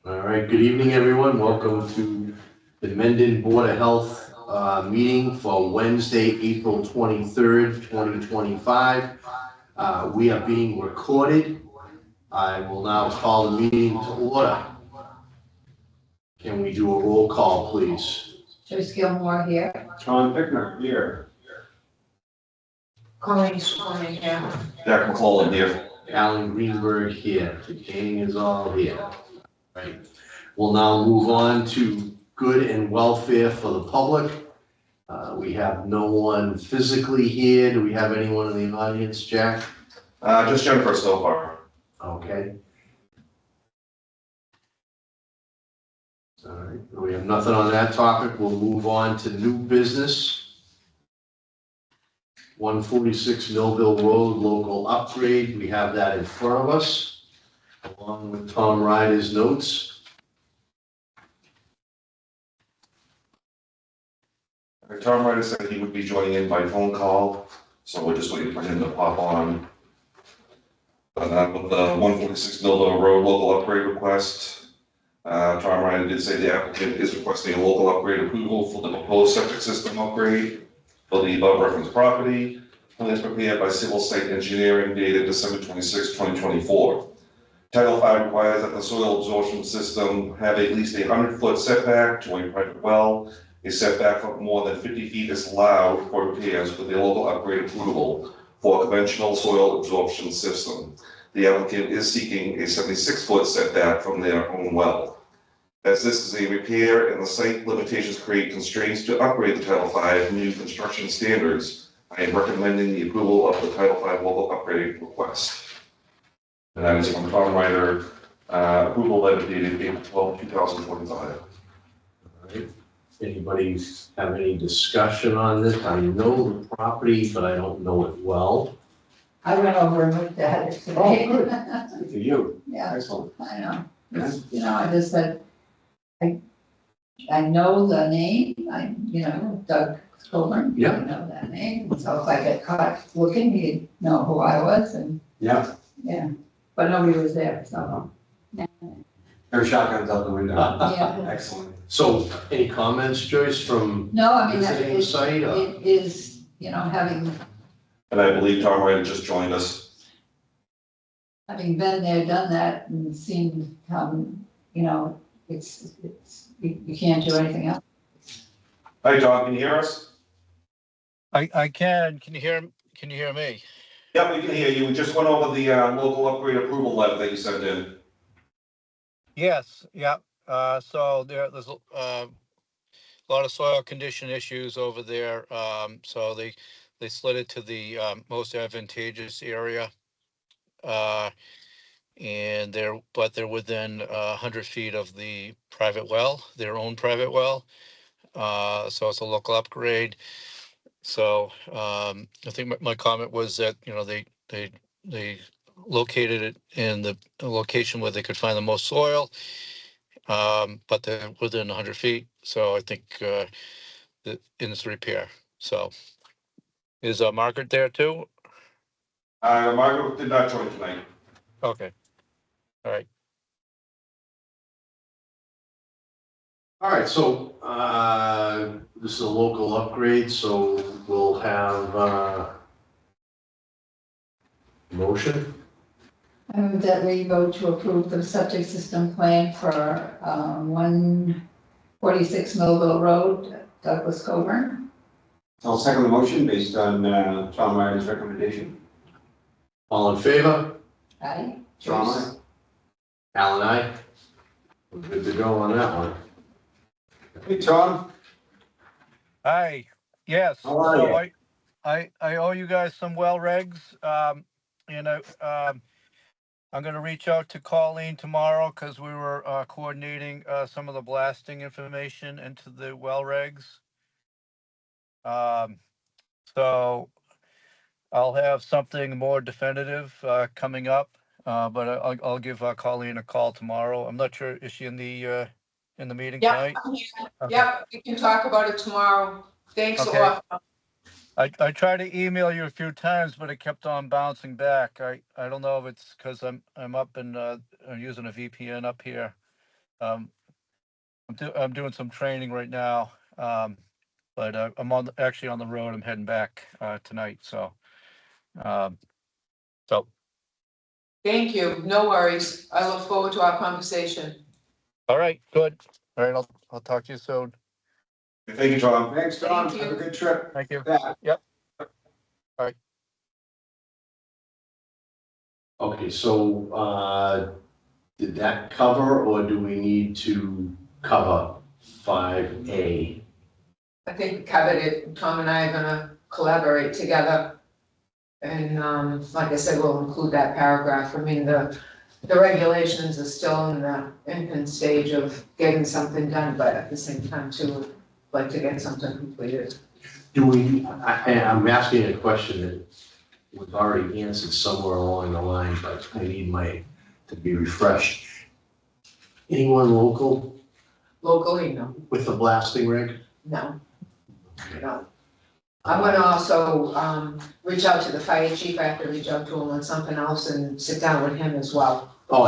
All right, good evening, everyone. Welcome to the Mendon Board of Health meeting for Wednesday, April 23rd, 2025. We are being recorded. I will now call the meeting to order. Can we do a roll call, please? Joyce Gilmore here. John Pickner here. Colleen Schwann here. Jack McClellan here. Alan Greenberg here. The gang is all here. Right. We'll now move on to good and welfare for the public. We have no one physically here. Do we have anyone in the audience, Jack? Just Jennifer so far. Okay. All right, we have nothing on that topic. We'll move on to new business. 146 Millville Road, local upgrade. We have that in front of us, along with Tom Ryder's notes. Tom Ryder said he would be joining in by phone call, so we're just waiting for him to pop on. With the 146 Millville Road local upgrade request, Tom Ryder did say the applicant is requesting a local upgrade approval for the proposed septic system upgrade for the above referenced property. Plans prepared by Civil Site Engineering dated December 26, 2024. Title V requires that the soil absorption system have at least a 100-foot setback to a private well. A setback of more than 50 feet is allowed for repairs with a local upgrade approval for a conventional soil absorption system. The applicant is seeking a 76-foot setback from their own well. As this is a repair and the site limitations create constraints to upgrade the Title V new construction standards, I am recommending the approval of the Title V local upgrade request. And that is from Tom Ryder, approval letter dated April 12, 2025. All right. Anybody have any discussion on this? I know the property, but I don't know it well. I went over and looked at it today. Oh, good. Good for you. Yeah, Excellent. I know. I just said, I know the name, Doug Colburn. Yeah. I know that name, so if I get caught looking, he'd know who I was and, Yeah. but nobody was there, so. Her shotgun's out the window. Yeah. Excellent. So, any comments, Joyce, from No, I mean, visiting the site? it is, having And I believe Tom Ryder just joined us. been there, done that, and seen how, it's, you can't do anything else. Hi, Tom, can you hear us? I can. Can you hear me? Yep, we can hear you. We just went over the local upgrade approval letter that you sent in. Yes. Yeah. So there's a lot of soil condition issues over there. So they slid it to the most advantageous area. And they're within 100 feet of the private well, their own private well. So it's a local upgrade. So I think my comment was that they located it in the location where they could find the most soil, but they're within 100 feet. So I think that in its repair. So is Margaret there too? Margaret did not join tonight. Okay. All right. All right, so this is a local upgrade, so we'll have motion. I move that we vote to approve the septic system plan for 146 Millville Road, Douglas Coburn. I'll second the motion based on Tom Ryder's recommendation. All in favor? Aye. John, Alan, aye. We're good to go on that one. hey, Tom. Hi. Yes. How are So you? I owe you guys some well regs. I'm going to reach out to Colleen tomorrow because we were coordinating some of the blasting information into the well regs. So I'll have something more definitive coming up, but I'll give Colleen a call tomorrow. I'm not sure, is she in the meeting tonight? I'm here. Okay. Yep, we can talk about it tomorrow. Thanks a Okay. lot. I tried to email you a few times, but it kept on bouncing back. I don't know if it's because I'm up and I'm using a VPN up here. I'm doing some training right now, but I'm actually on the road. I'm heading back tonight. So, um, so Thank you, no worries. I look forward to our conversation. all right, good. All right, I'll talk to you soon. Thank you, Tom. Thanks, Tom. Thank you. Have a good trip. Thank you. back. Yep. Okay, so, did that cover, or do we need to cover 5A? I think we covered it. Tom and I are gonna collaborate together. And, like I said, we'll include that paragraph. I mean, the regulations are still in the infant stage of getting something done, but at the same time too, I'd like to get something completed. Do we, I'm asking a question that was already answered somewhere along the line, but I need to be refreshed. Anyone local Locally, no, with a blasting rig? no, no. I'm gonna also, reach out to the fire chief. I have to reach out to him on something else and sit down with him as well. Oh,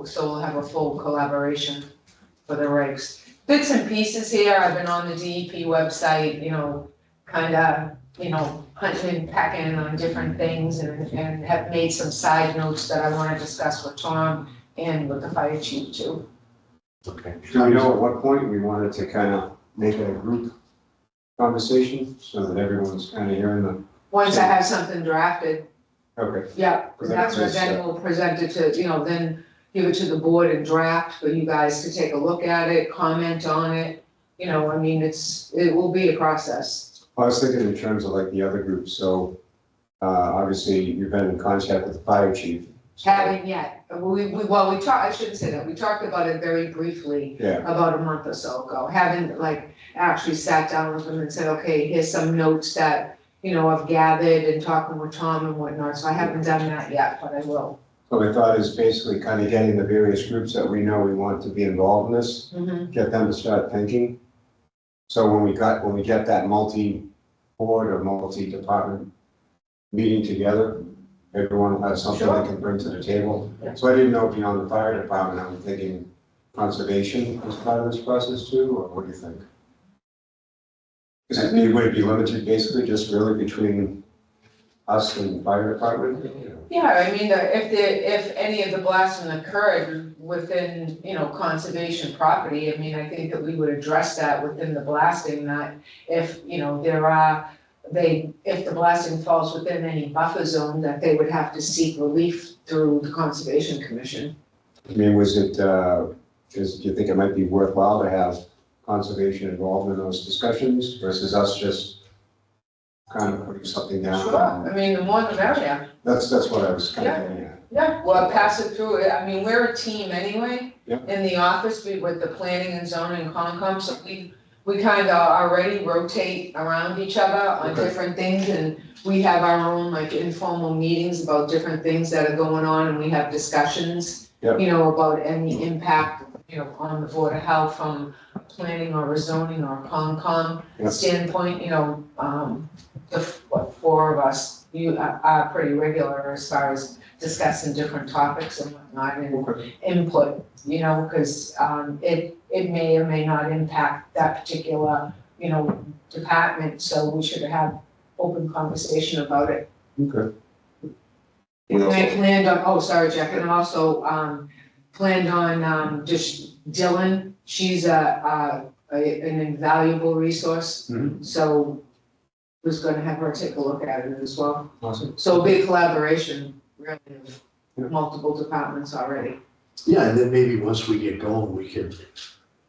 So we'll have a full collaboration for the regs. Bits and pieces here, I've been on the DEP website, kinda, hunting and pecking on different things and have made some side notes that I wanna discuss with Tom and with the fire chief too. Okay. Do we know at what point we wanted to kind of make it a group conversation so that everyone's kind of hearing the, Once I have something drafted, okay. yeah, then we'll present it to, then give it to the board and draft for you guys to take a look at it, comment on it. It will be a process. I was thinking in terms of like the other groups, so, obviously you've been in contact with the fire chief. so- Haven't yet, we talked, I shouldn't say that, we talked about it very briefly Yeah, about a month or so ago. Haven't actually sat down with them and said, okay, here's some notes that, I've gathered and talking with Tom and whatnot, so I haven't done that yet, but I will. so my thought is basically kind of getting the various groups that we know we want to be involved in this, get them to start thinking. So when we get that multi-board or multi-department meeting together, everyone will have something they can bring to the table. Yeah. So I didn't know beyond the fire department, I'm thinking conservation was part of this process too, or what do you think? Would it be limited basically just really between us and the fire department? Yeah, if any of the blasting occurred within, conservation property, I think that we would address that within the blasting, that if, if the blasting falls within any buffer zone, that they would have to seek relief through the Conservation Commission. Was it, do you think it might be worthwhile to have conservation involved in those discussions versus us just kind of putting something down? Sure, the more the merrier. That's what I was kind of getting at. Yeah, well, pass it through. We're a team anyway. Yeah. In the office, with the planning and zoning and Concom, so we kind of already rotate around each other on Okay. different things, and we have our own informal meetings about different things that are going on, and we have discussions, Yep. About any impact, on the Board of Health from planning or zoning or Concom Yep. standpoint, four of us, you are pretty regular as far as discussing different topics and whatnot and Okay. input, because it may or may not impact that particular, department, so we should have open conversation about it. Okay. And I planned on, sorry, Jack, and also, planned on, just Dylan, she's an invaluable resource. Mhm. So was gonna have her take a look at it as well. Awesome. So a big collaboration, really, Yeah. of multiple departments already. Yeah, and then maybe once we get going, we could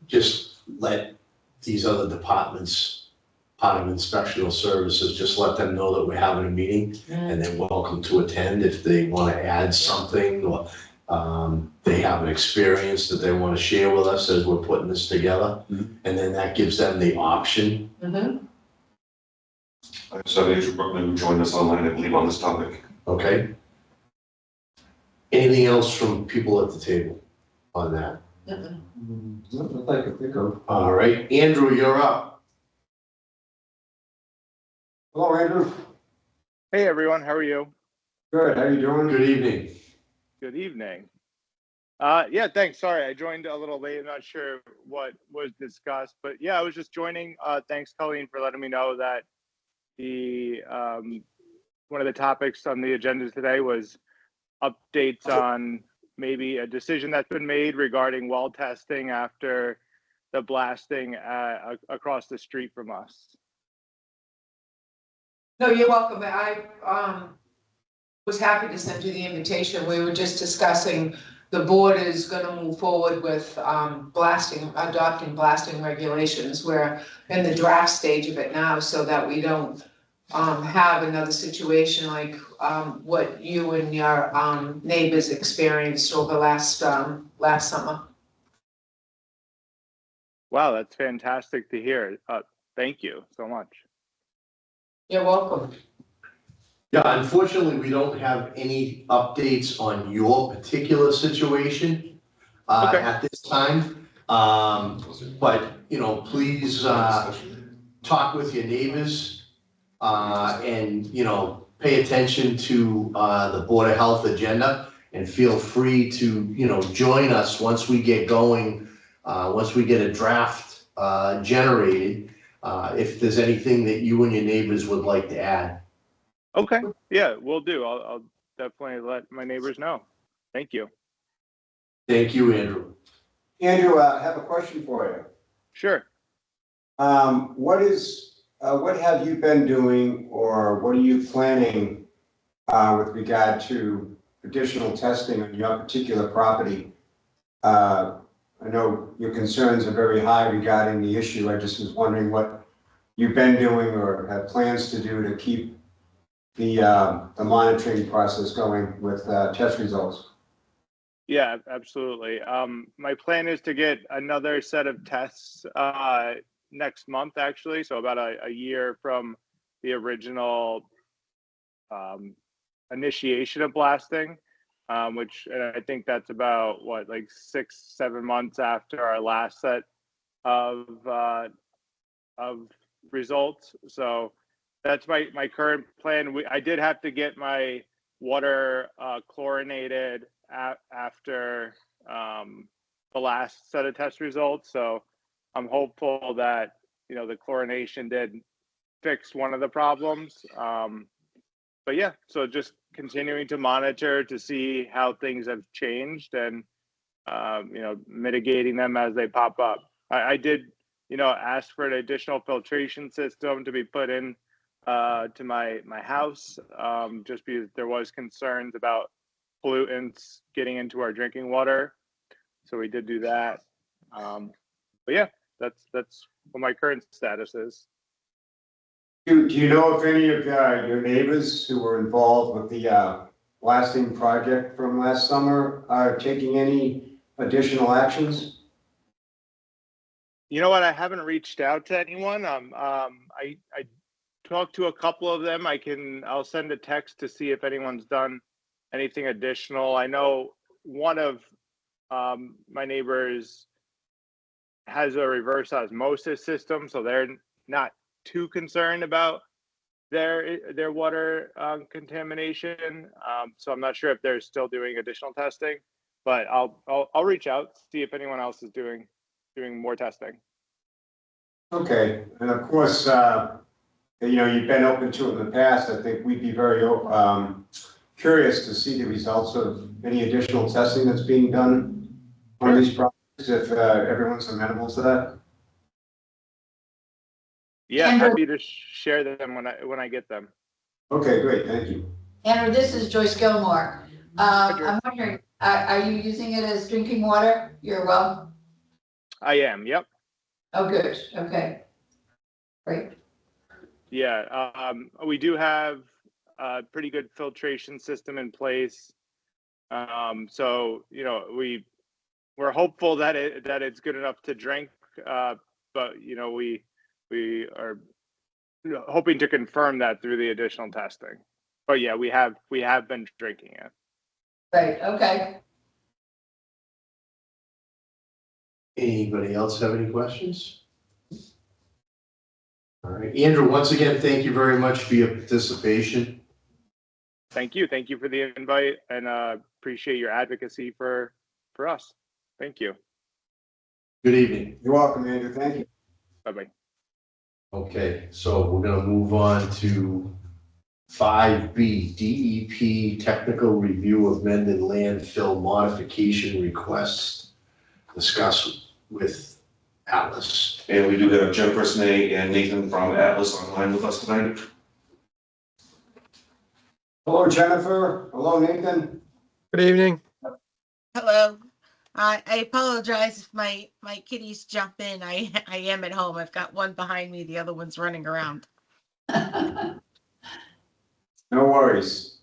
just let these other departments, part of inspectional services, just let them know that we're having a meeting, and they're welcome to attend if they want to add something, or they have an experience that they want to share with us as we're putting this together. Mhm. And then that gives them the option. Mm-hmm. So Andrew Brookman would join us online, I believe, on this topic. Okay? Anything else from people at the table on that? Not that I could think of. All right, Andrew, you're up. Hello, Andrew. Hey everyone, how are you? Good, how you doing? Good evening. Good evening. Yeah, thanks. Sorry, I joined a little late. I'm not sure what was discussed, but yeah, I was just joining. Thanks, Colleen, for letting me know that the one of the topics on the agenda today was updates on maybe a decision that's been made regarding well testing after the blasting across the street from us. No, you're welcome. I was happy to send you the invitation. We were just discussing the board is going to move forward with adopting blasting regulations. We're in the draft stage of it now so that we don't have another situation like what you and your neighbors experienced over last summer. Wow, that's fantastic to hear. Thank you so much. You're welcome. Yeah, unfortunately, we don't have any updates on your particular situation Okay. at this time. But, you know, please talk with your neighbors and, you know, pay attention to the Board of Health agenda and feel free to, you know, join us once we get going, once we get a draft generated, if there's anything that you and your neighbors would like to add. Okay. Yeah, we'll do. I'll definitely let my neighbors know. Thank you. Thank you, Andrew. Andrew, I have a question for you. Sure. What have you been doing or what are you planning with regard to additional testing on your particular property? I know your concerns are very high regarding the issue. I just was wondering what you've been doing or have plans to do to keep the monitoring process going with test results. Yeah, absolutely. My plan is to get another set of tests next month, actually. So about a year from the original initiation of blasting, which I think that's about what, like 6-7 months after our last set of results. So that's my current plan. I did have to get my water chlorinated after the last set of test results. So I'm hopeful that, you know, the chlorination did fix one of the problems. But yeah, so just continuing to monitor to see how things have changed and, you know, mitigating them as they pop up. I did, you know, ask for an additional filtration system to be put in to my house, just because there was concerns about pollutants getting into our drinking water. So we did do that. But yeah, that's what my current status is. Do you know if any of your neighbors who were involved with the blasting project from last summer are taking any additional actions? You know what? I haven't reached out to anyone. I talked to a couple of them. I'll send a text to see if anyone's done anything additional. I know one of my neighbors has a reverse osmosis system, so they're not too concerned about their water contamination. So I'm not sure if they're still doing additional testing, but I'll reach out, see if anyone else is doing more testing. Okay, and of course, you know, you've been open to it in the past. I think we'd be very curious to see the results of any additional testing that's being done on these projects, if everyone's amenable to that. Yeah, Andrew, happy to share them when I get them. Okay, great, thank you. Andrew, this is Joyce Gilmore. I'm wondering, are you using it as drinking water, your well? I am, yep. Oh, good, okay. Great. Yeah, we do have a pretty good filtration system in place. So, you know, we're hopeful that it's good enough to drink, but you know, we are hoping to confirm that through the additional testing. But yeah, we have been drinking it. Great, okay. Anybody else have any questions? All right, Andrew, once again, thank you very much for your participation. Thank you for the invite, and appreciate your advocacy for for us. Thank you. Good evening. You're welcome, Andrew. Thank you. Bye-bye. Okay, so we're gonna move on to 5B, DEP technical review of Mendon landfill modification request. Discuss with Atlas. And we do have Jennifer Snee and Nathan from Atlas online with us tonight. Hello, Jennifer. Hello, Nathan. Good evening. Hello. I apologize if my kitties jump in. I am at home. I've got one behind me. The other one's running around. No worries.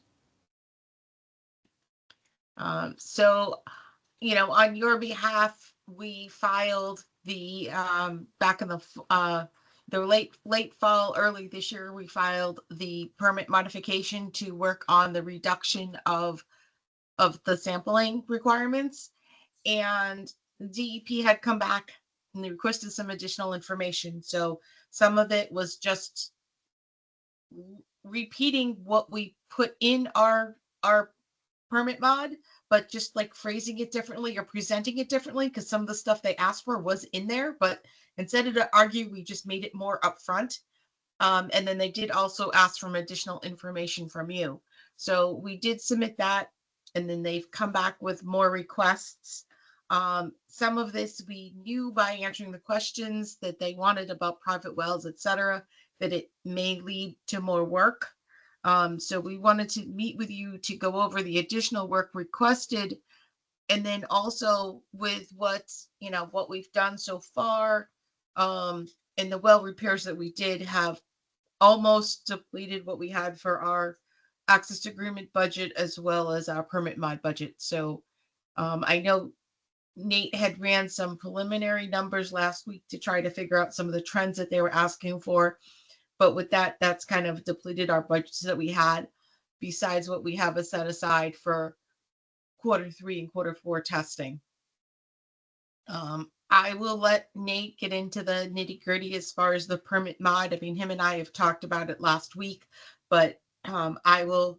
So, on your behalf, we filed the back in the late fall, early this year, we filed the permit modification to work on the reduction of the sampling requirements. And DEP had come back and they requested some additional information. So some of it was just repeating what we put in our permit mod, but just like phrasing it differently or presenting it differently, because some of the stuff they asked for was in there, but instead of to argue, we just made it more upfront. And then they did also ask for additional information from you. So we did submit that, and then they've come back with more requests. Some of this we knew by answering the questions that they wanted about private wells, etc., that it may lead to more work. So we wanted to meet with you to go over the additional work requested, and then also with what we've done so far, and the well repairs that we did have almost depleted what we had for our access agreement budget as well as our permit mod budget. So I know Nate had ran some preliminary numbers last week to try to figure out some of the trends that they were asking for. But with that, that's kind of depleted our budgets that we had, besides what we have set aside for Q3 and Q4 testing. I will let Nate get into the nitty gritty as far as the permit mod. I mean, him and I have talked about it last week, but I will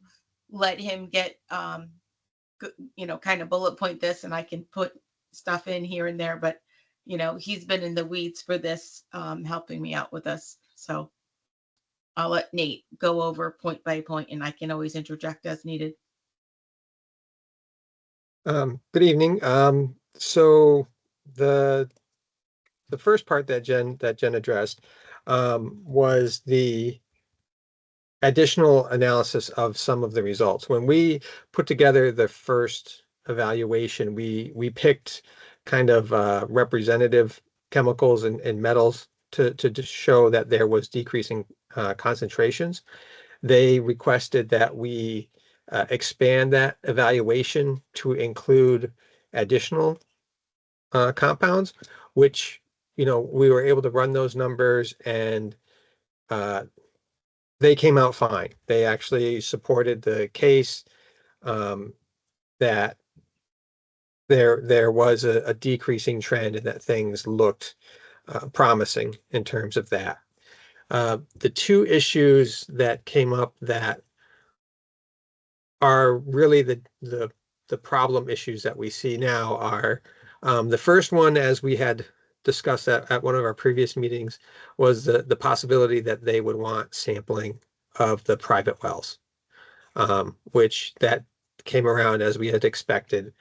let him get, kind of bullet point this, and I can put stuff in here and there, but he's been in the weeds for this, helping me out with this. So I'll let Nate go over point by point, and I can always interject as needed. Good evening. So the first part that Jen addressed was the additional analysis of some of the results. When we put together the first evaluation, we picked kind of representative chemicals and metals to show that there was decreasing concentrations. They requested that we expand that evaluation to include additional compounds, which, we were able to run those numbers, and they came out fine. They actually supported the case that there was a decreasing trend and that things looked promising in terms of that. The two issues that came up that are really the problem issues that we see now are, the first one, as we had discussed at one of our previous meetings, was the possibility that they would want sampling of the private wells, which that came around as we had expected.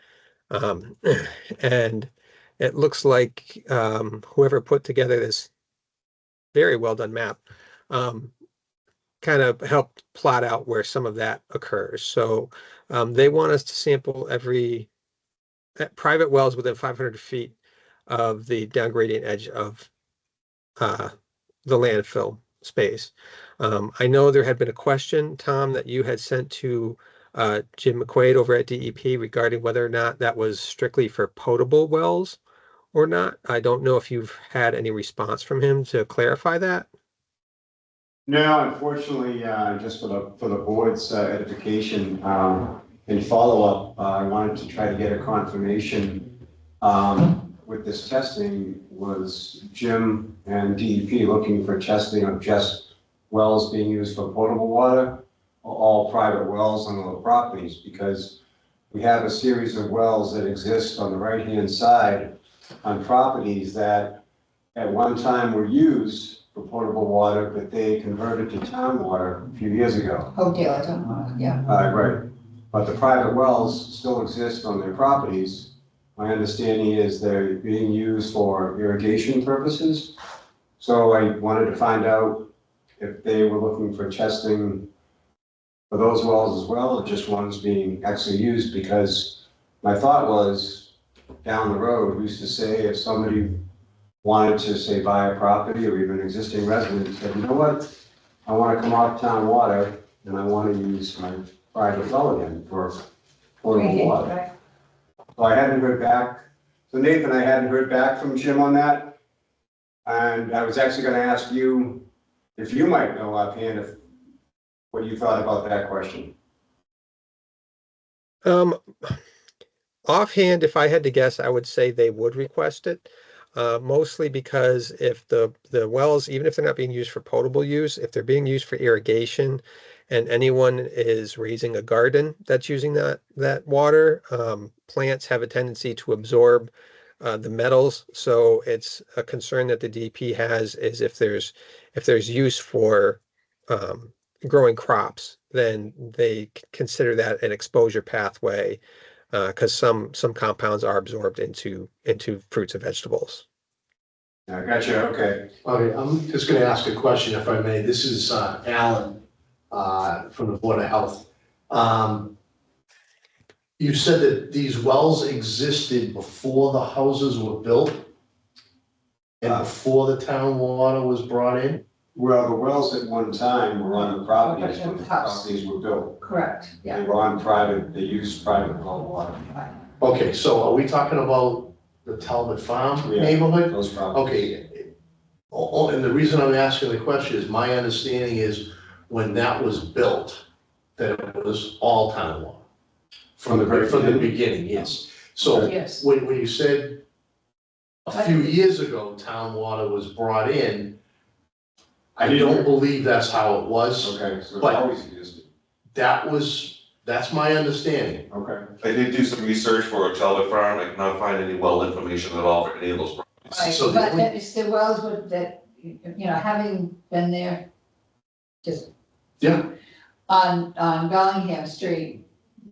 And it looks like whoever put together this very well done map kind of helped plot out where some of that occurs. So they want us to sample every private wells within 500 feet of the downgradient edge of the landfill space. I know there had been a question, Tom, that you had sent to Jim McQuaid over at DEP regarding whether or not that was strictly for potable wells or not. I don't know if you've had any response from him to clarify that. No, unfortunately, just for the board's edification and follow-up, I wanted to try to get a confirmation with this testing. Was Jim and DEP looking for testing of just wells being used for potable water, or all private wells on the properties? Because we have a series of wells that exist on the right-hand side on properties that at one time were used for potable water, but they converted to town water a few years ago. Oh, dear, I don't know, yeah. Right. But the private wells still exist on their properties. My understanding is they're being used for irrigation purposes. So I wanted to find out if they were looking for testing for those wells as well, or just ones being actually used, because my thought was, down the road, we used to say if somebody wanted to, say, buy a property or even existing resident, said, you know what, I want to come off town water and I want to use my private well again for potable Drinking, water. right? So I hadn't heard back. So Nathan, I hadn't heard back from Jim on that. And I was actually going to ask you if you might know offhand what you thought about that question. Offhand, if I had to guess, I would say they would request it. Mostly because if the wells, even if they're not being used for potable use, if they're being used for irrigation and anyone is raising a garden that's using that water, plants have a tendency to absorb the metals. So it's a concern that the DEP has, is if there's use for growing crops, then they consider that an exposure pathway, because some compounds are absorbed into fruits and vegetables. I gotcha, okay. Okay, I'm just gonna ask a question if I may. This is Alan from the Board of Health. You said that these wells existed before the houses were built? And before the town water was brought in? Well, the wells at one time were on the properties when the properties were built. Correct, yeah. They were on private, they used private well water, Okay, so are we talking about the Talbot Farm Yeah. neighborhood? those properties. Okay. Oh, and the reason I'm asking the question is my understanding is when that was built, that it was all town water. From the beginning, yes. So Yes. when you said a few years ago, town water was brought in, I don't believe that's how it was. Okay, so it But- always existed. That's my understanding. Okay. I did do some research for a Talbot Farm, I could not find any well information at all for any of those properties. Right, So the but only- it's the wells that, you know, having been there, just. Yeah. On Bellingham Street,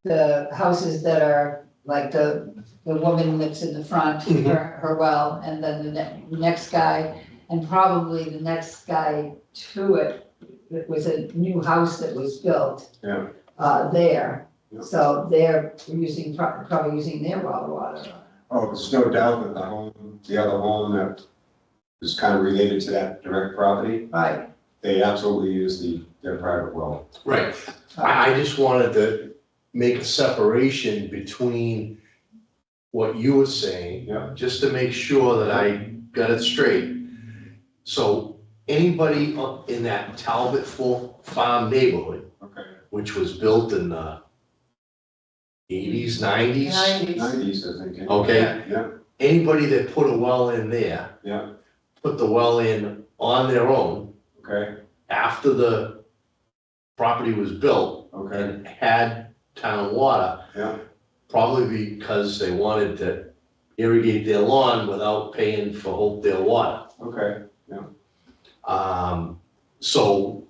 the houses that are, like the woman that's in the front, Mhm. her well, and then the next guy, and probably the next guy to it, it was a new house that was built. Yeah. There, Yeah. so they're using, probably using their well water. Oh, there's no doubt that the other home that is kind of related to that direct property, Right, they absolutely use their private well. Right. I just wanted to make a separation between what you were saying, Yeah. just to make sure that I got it straight. So anybody in that Talbot Farm neighborhood, Okay. which was built in the 80s, 90s, 90s, I think. yeah. okay? Yeah, Anybody that put a well in there, yeah, put the well in on their own okay, after the property was built okay, and had town water. yeah, Probably because they wanted to irrigate their lawn without paying for Hopedale water. okay, So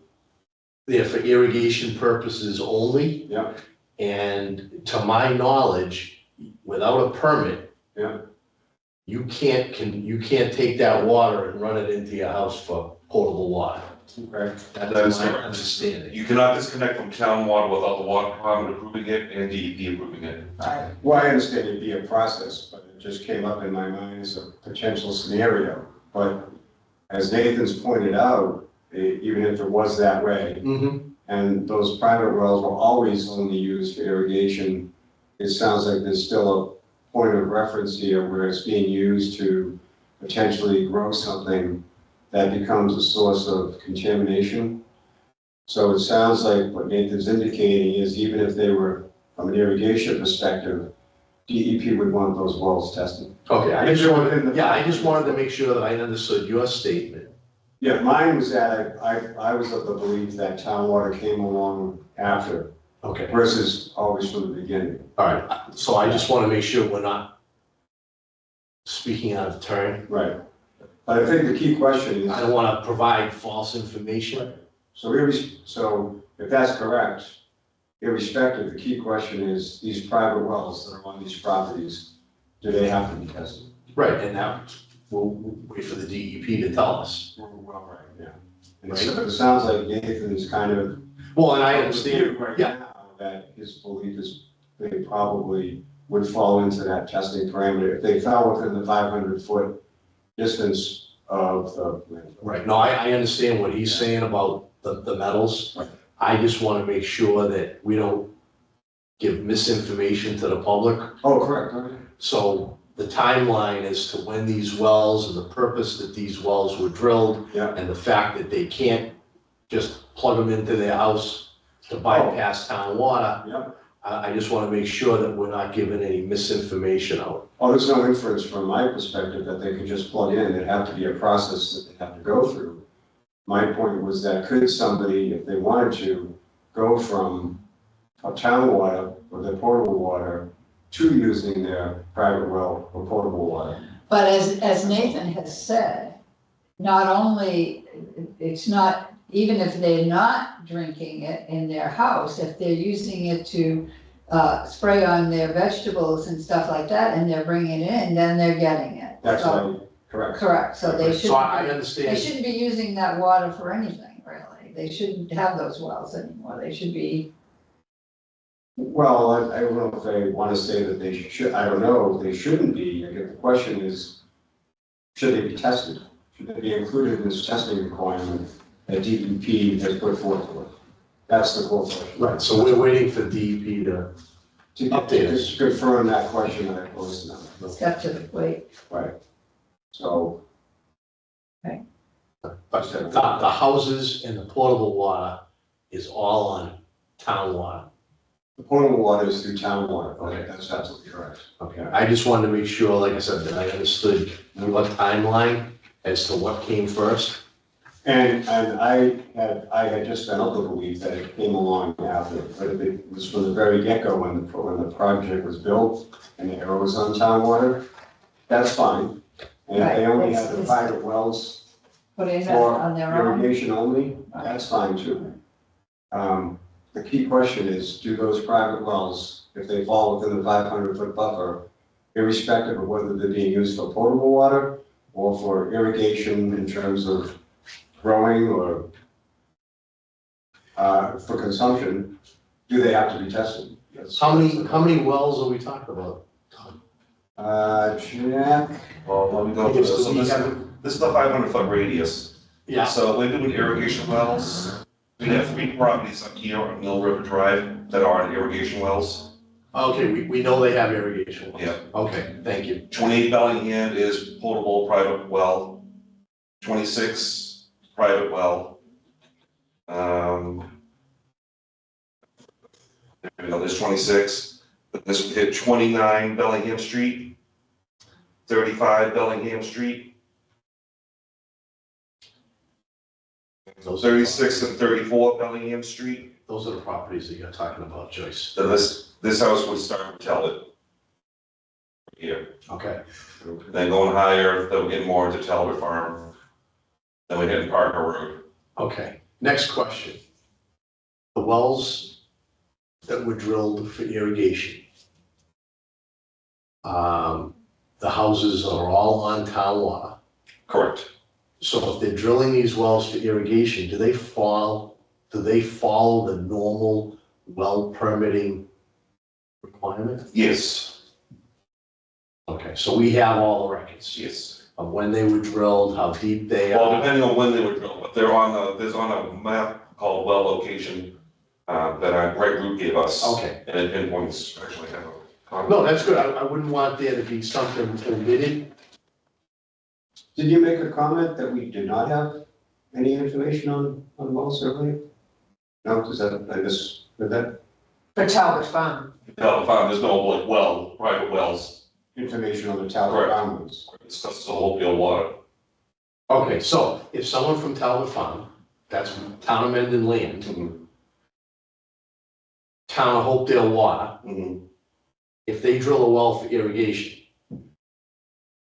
they're for irrigation purposes only. yeah, And to my knowledge, without a permit, yeah, you can't take that water and run it into your house for potable water. okay, That That's is my correct. understanding. You cannot disconnect from town water without the water department approving it and DEP approving it. right. Well, I understand it'd be a process, but it just came up in my mind as a potential scenario. But as Nathan's pointed out, even if it was that way, Mm-hmm. and those private wells were always only used for irrigation, it sounds like there's still a point of reference here where it's being used to potentially grow something that becomes a source of contamination. So it sounds like what Nathan's indicating is even if they were, from an irrigation perspective, DEP would want those wells tested. Okay, I If just they're wanted, within the- yeah, I just wanted to make sure that I understood your statement. Yeah, mine was that I was of the belief that town water came along after. Okay, versus always from the beginning. all right, so I just want to make sure we're not speaking out of turn. Right. But I think the key question is, I don't want to provide false information. so if that's correct, irrespective, the key question is, these private wells that are on these properties, do they have to be tested? Right, and now we'll wait for the DEP to tell us. Well, right, yeah. And Right. so it sounds like Nathan's kind of. Well, and I understand, Right yeah, now, that his belief is they probably would fall into that testing parameter if they fell within the 500-foot distance of the landfill. right, no, I understand what he's saying about the metals. Right. I just want to make sure that we don't give misinformation to the public. Oh, correct, okay. So the timeline as to when these wells and the purpose that these wells were drilled Yeah, and the fact that they can't just plug them into their house to bypass town water, yeah. I just want to make sure that we're not giving any misinformation out. Oh, there's no inference from my perspective that they could just plug in. It'd have to be a process that they have to go through. My point was that could somebody, if they wanted to, go from a town water or their potable water to using their private well or potable water? But as Nathan has said, not only, it's not, even if they're not drinking it in their house, if they're using it to spray on their vegetables and stuff like that, and they're bringing it in, then they're getting it. That's So- right, correct. Correct, so they So I shouldn't, they understand, shouldn't be using that water for anything, really. They shouldn't have those wells anymore. They should be, Well, I don't know if they want to say that they should, I don't know, they shouldn't be. I guess the question is, should they be tested? Should they be included in this testing requirement that DEP has put forth to us? That's the core question. right, so we're waiting for DEP to, To Update us. to confirm that question that I posed to them. step to the plate. Right. So, but the houses and the portable water is all on town water. the potable water is through town water. Okay. That's absolutely correct. Okay, I just wanted to make sure, like I said, that I understood what timeline as to what came first. And I had just been of the belief that it came along after, but if it was from the very get-go when the project was built and the arrow was on town water, that's fine. And if they only had the private wells Put in for on their own. irrigation only, that's fine too. The key question is, do those private wells, if they fall within the 500-foot buffer, irrespective of whether they're being used for potable water or for irrigation in terms of growing or for consumption, do they have to be tested? How many wells are we talking about? Jack, Well, let me go through this. So this is the 500-foot radius. Yeah, So we're doing irrigation wells. We have 3 properties up here on Mill River Drive that are irrigation wells. okay, we know they have irrigation wells. Yeah. Okay, thank you. 28 Bellingham is potable private well. 26 private well. There we go, there's 26. This would hit 29 Bellingham Street, 35 Bellingham Street, Those are- 36 and 34 Bellingham Street. Those are the properties that you're talking about, Joyce. So this house would start with Talbot. Here, Okay, then going higher, then we get more into Talbot Farm. Then we hit Parker Road. okay. Next question. The wells that were drilled for irrigation. The houses are all on town water. Correct. So if they're drilling these wells for irrigation, do they follow the normal well permitting requirement? Yes, Okay, so we have all the records yes. of when they were drilled, how deep they Well, are. depending on when they were drilled, but there's on a map called well location, that our Greg Group gave us. Okay, And it pinpoints, actually, I have a. no, that's good. I wouldn't want there to be something omitted. did you make a comment that we did not have any information on well survey? No, is that, I just, with that For Talbot Farm. Talbot Farm, there's no like well, private wells. information on the Talbot Correct. Commons? It's just the whole field water. Okay, so if someone from Talbot Farm, that's town of Mendon land, Town of Hopedale Water, Mhm. if they drill a well for irrigation,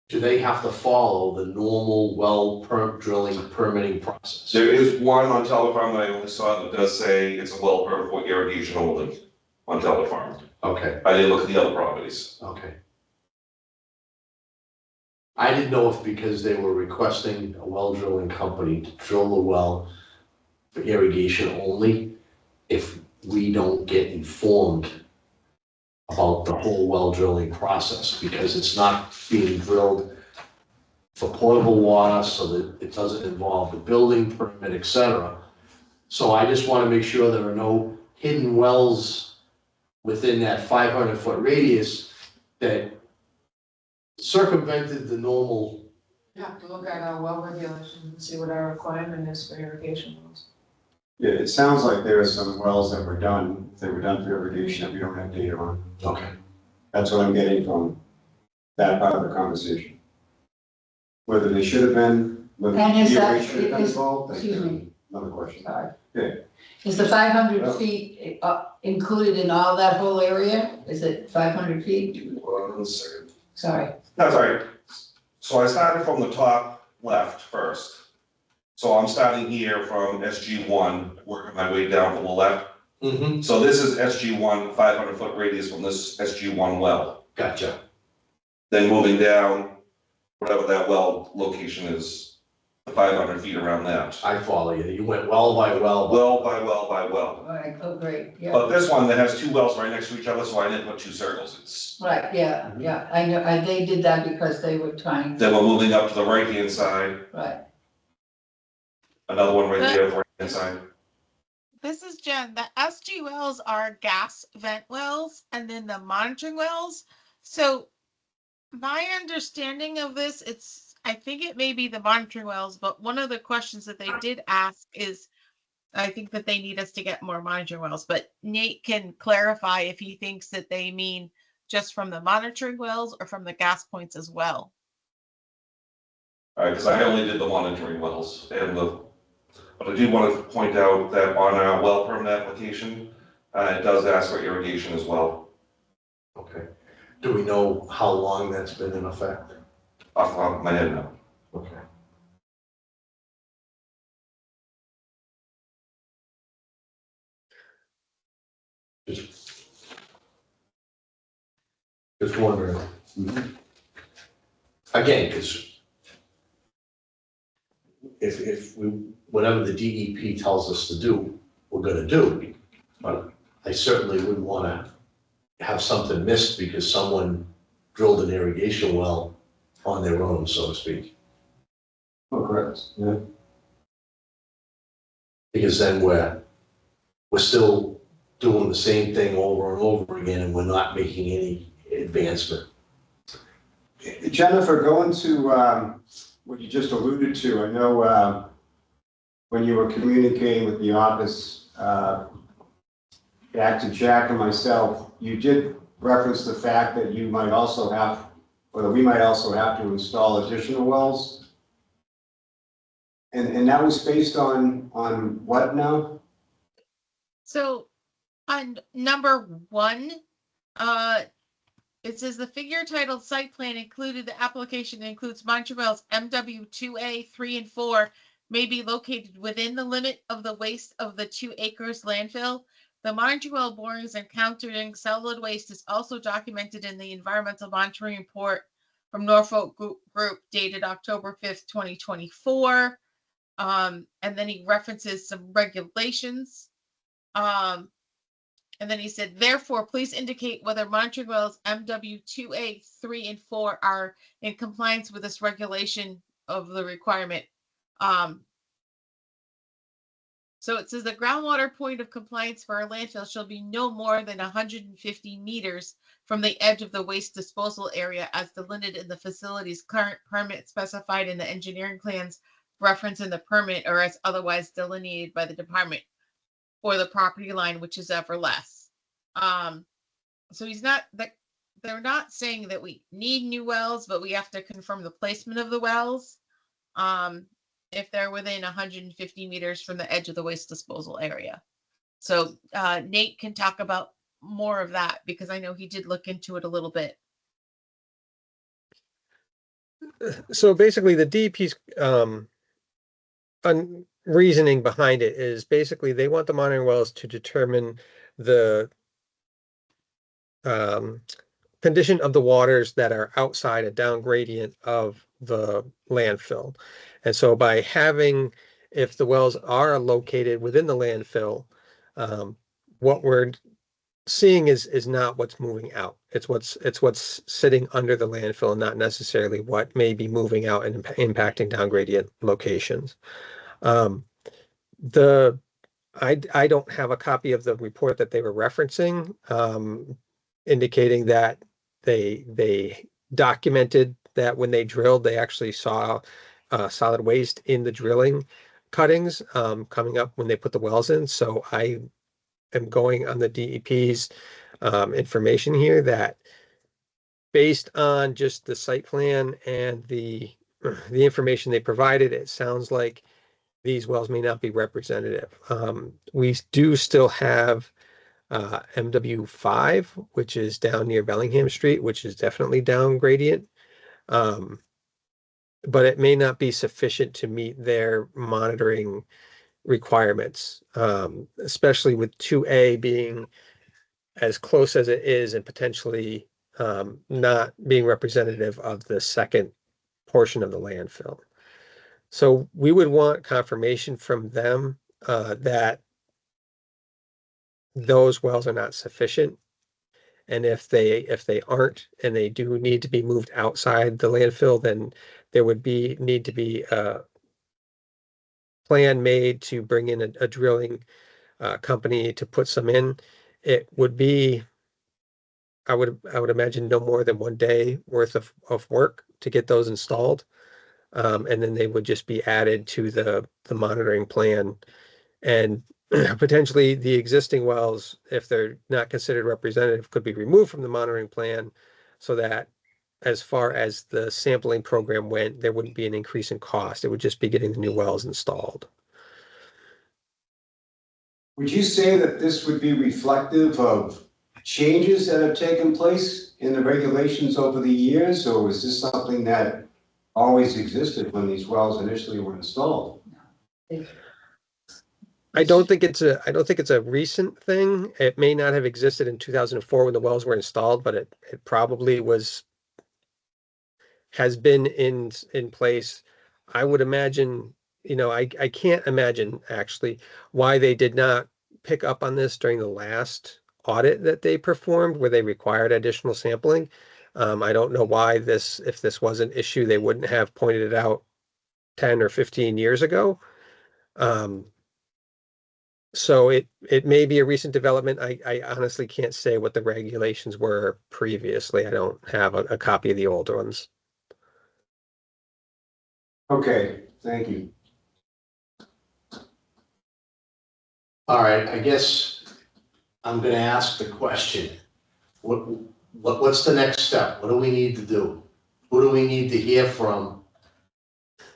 do they have to follow the normal drilling permitting process? There is one on Teller Farm that I only saw that does say it's a well permit for irrigation only on Teller Farm. Okay, I didn't look at the other properties. okay. I didn't know if because they were requesting a well drilling company to drill the well for irrigation only, if we don't get informed about the whole well drilling process, because it's not being drilled for potable water, so that it doesn't involve the building permit, et cetera. So I just want to make sure there are no hidden wells within that 500-foot radius that circumvented the normal. You have to look at our well regulations and see what our requirement is for irrigation wells. Yeah, it sounds like there are some wells that were done for irrigation that we don't have data on. Okay. That's what I'm getting from that part of the conversation. Whether they should have been, whether And is the that- irrigation should have been is- involved, that's excuse me. another question. Sorry. Yeah. Is the 500 Yeah. feet included in all that whole area? Is it 500 feet? 1 second. Sorry. That's all right. So I started from the top left first. So I'm starting here from SG1, working my way down from the left. Mm-hmm. So this is SG1, 500-foot radius from this SG1 well. Gotcha. Then moving down, whatever that well location is, 500 feet around that. I follow you. You went well by well. Well by well by well. All right, oh, great, yeah. But this one that has two wells right next to each other, so I didn't put two circles. It's, Right, yeah, yeah, I know, they did that because they were trying, then we're moving up to the right-hand side, right. another one right there, the right-hand side. This is Jen. The SG wells are gas vent wells and then the monitoring wells. So my understanding of this, I think it may be the monitoring wells, but one of the questions that they did ask is, I think that they need us to get more monitoring wells, but Nate can clarify if he thinks that they mean just from the monitoring wells or from the gas points as well. All right, because I only did the monitoring wells and but I do want to point out that on our well permit application, it does ask for irrigation as well. Okay. Do we know how long that's been in effect? Off the top of my head now. Okay. Just wondering. Again, because if we, whatever the DEP tells us to do, we're gonna do. But I certainly wouldn't wanna have something missed because someone drilled an irrigation well on their own, so to speak. Oh, correct, yeah. Because then we're still doing the same thing over and over again and we're not making any advancement. Jennifer, going to what you just alluded to, I know when you were communicating with the office, back to Jack and myself, you did reference the fact that you might also have, or that we might also have to install additional wells. And that was based on what now? So on number 1, it says the figure titled site plan included the application includes monitoring wells MW2A 3 and 4 may be located within the limit of the waste of the 2 acres landfill. The monitoring well borings encountering solid waste is also documented in the environmental monitoring report from Norfolk Group dated October 5th, 2024. And then he references some regulations. And then he said, therefore, please indicate whether monitoring wells MW2A 3 and 4 are in compliance with this regulation of the requirement. So it says the groundwater point of compliance for a landfill shall be no more than 150 meters from the edge of the waste disposal area as delineated in the facility's current permit specified in the engineering plans referenced in the permit or as otherwise delineated by the department or the property line, which is ever less. So they're not saying that we need new wells, but we have to confirm the placement of the wells. If they're within 150 meters from the edge of the waste disposal area. So Nate can talk about more of that, because I know he did look into it a little bit. So basically the DEP's reasoning behind it is basically they want the monitoring wells to determine the condition of the waters that are outside a down gradient of the landfill. And so by having, if the wells are located within the landfill, what we're seeing is not what's moving out. It's what's sitting under the landfill, and not necessarily what may be moving out and impacting down gradient locations. I don't have a copy of the report that they were referencing, indicating that they documented that when they drilled, they actually saw solid waste in the drilling cuttings coming up when they put the wells in. So I am going on the DEP's information here that based on just the site plan and the information they provided, it sounds like these wells may not be representative. We do still have MW5, which is down near Bellingham Street, which is definitely down gradient. But it may not be sufficient to meet their monitoring requirements, especially with 2A being as close as it is and potentially not being representative of the second portion of the landfill. So we would want confirmation from them that those wells are not sufficient. And if they aren't, and they do need to be moved outside the landfill, then there would need to be a plan made to bring in a drilling company to put some in. It would be, I would imagine, no more than 1 day worth of work to get those installed. And then they would just be added to the monitoring plan. And potentially the existing wells, if they're not considered representative, could be removed from the monitoring plan so that as far as the sampling program went, there wouldn't be an increase in cost. It would just be getting the new wells installed. Would you say that this would be reflective of changes that have taken place in the regulations over the years, or is this something that always existed when these wells initially were installed? I don't think it's a recent thing. It may not have existed in 2004 when the wells were installed, but it probably has been in place. I would imagine, I can't imagine actually why they did not pick up on this during the last audit that they performed where they required additional sampling. I don't know why if this was an issue, they wouldn't have pointed it out 10 or 15 years ago. So it may be a recent development. I honestly can't say what the regulations were previously. I don't have a copy of the old ones. Okay, thank you. All right, I guess I'm gonna ask the question. What's the next step? What do we need to do? Who do we need to hear from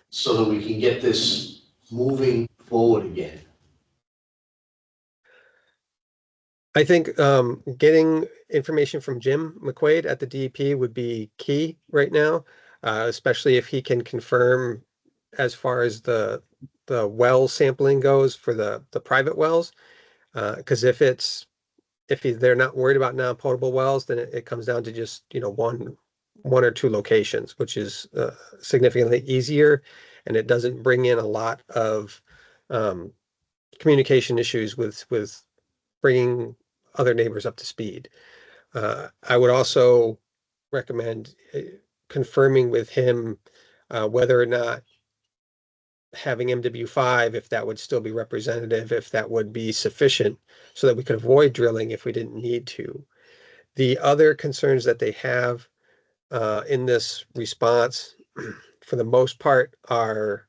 so that we can get this moving forward again? I think getting information from Jim McQuaid at the DEP would be key right now, especially if he can confirm as far as the well sampling goes for the private wells. Because if they're not worried about non-potable wells, then it comes down to just one or two locations, which is significantly easier, and it doesn't bring in a lot of communication issues with bringing other neighbors up to speed. I would also recommend confirming with him whether or not having MW5, if that would still be representative, if that would be sufficient so that we could avoid drilling if we didn't need to. The other concerns that they have in this response, for the most part, are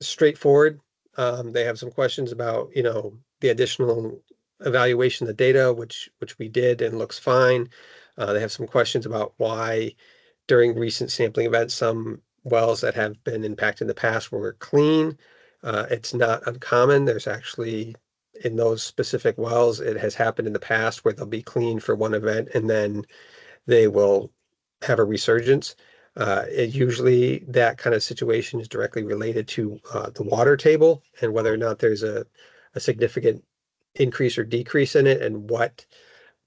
straightforward. They have some questions about, the additional evaluation of the data, which we did and looks fine. They have some questions about why during recent sampling events, some wells that have been impacted in the past were clean. It's not uncommon. There's actually in those specific wells, it has happened in the past where they'll be cleaned for one event and then they will have a resurgence. Usually that kind of situation is directly related to the water table and whether or not there's a significant increase or decrease in it and what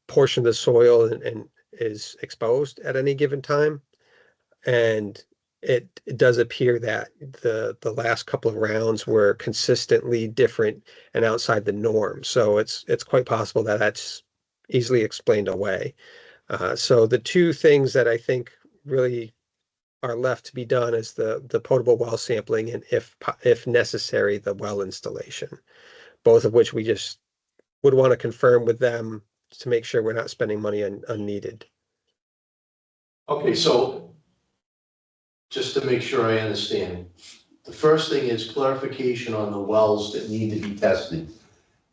portion of the soil and is exposed at any given time. And it does appear that the last couple of rounds were consistently different and outside the norm. So it's quite possible that that's easily explained away. So the two things that I think really are left to be done is the potable well sampling and if necessary, the well installation, both of which we just would want to confirm with them to make sure we're not spending money unneeded. Okay, so just to make sure I understand, the first thing is clarification on the wells that need to be tested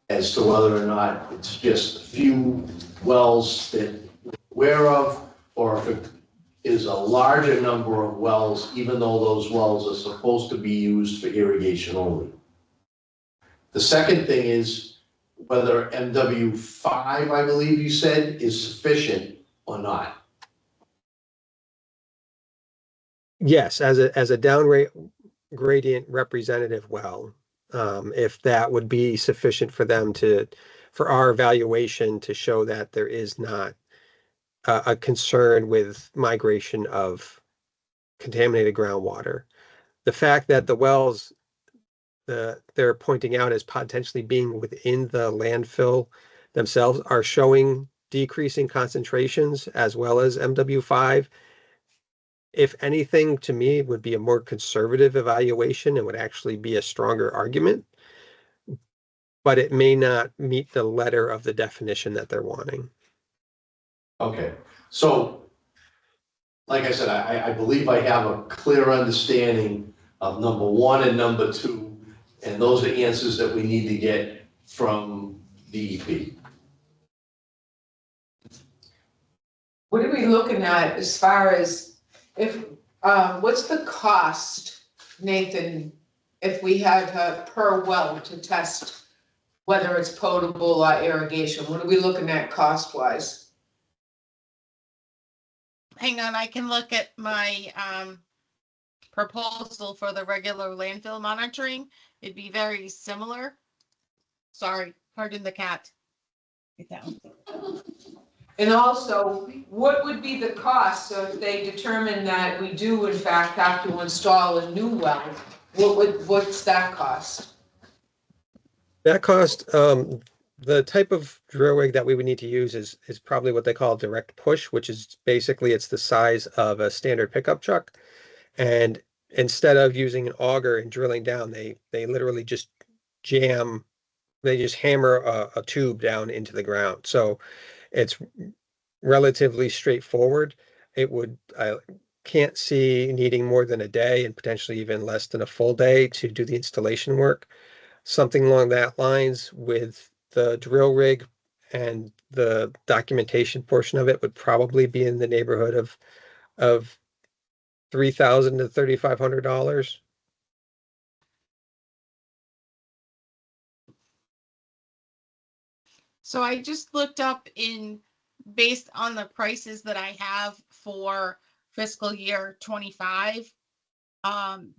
as to whether or not it's just a few wells that we're aware of, or if it is a larger number of wells, even though those wells are supposed to be used for irrigation only. The second thing is whether MW5, I believe you said, is sufficient or not. Yes, as a down gradient representative well, if that would be sufficient for them for our evaluation to show that there is not a concern with migration of contaminated groundwater. The fact that the wells they're pointing out as potentially being within the landfill themselves are showing decreasing concentrations as well as MW5. If anything, to me, would be a more conservative evaluation and would actually be a stronger argument, but it may not meet the letter of the definition that they're wanting. Okay, so like I said, I believe I have a clear understanding of number one and number two, and those are answers that we need to get from DEP. What are we looking at as far as if, what's the cost, Nathan, if we had per well to test whether it's potable or irrigation? What are we looking at cost-wise? Hang on, I can look at my proposal for the regular landfill monitoring. It'd be very similar. Sorry, pardon the cat. Get down. And also, what would be the cost if they determine that we do in fact have to install a new well? What's that cost? That cost, the type of drill rig that we would need to use is probably what they call direct push, which is basically it's the size of a standard pickup truck. And instead of using an auger and drilling down, they literally just hammer a tube down into the ground. So it's relatively straightforward. I can't see needing more than a day and potentially even less than a full day to do the installation work. Something along that lines with the drill rig and the documentation portion of it would probably be in the neighborhood of $3,000 to $3,500. So I just looked up based on the prices that I have for fiscal year 25. I'm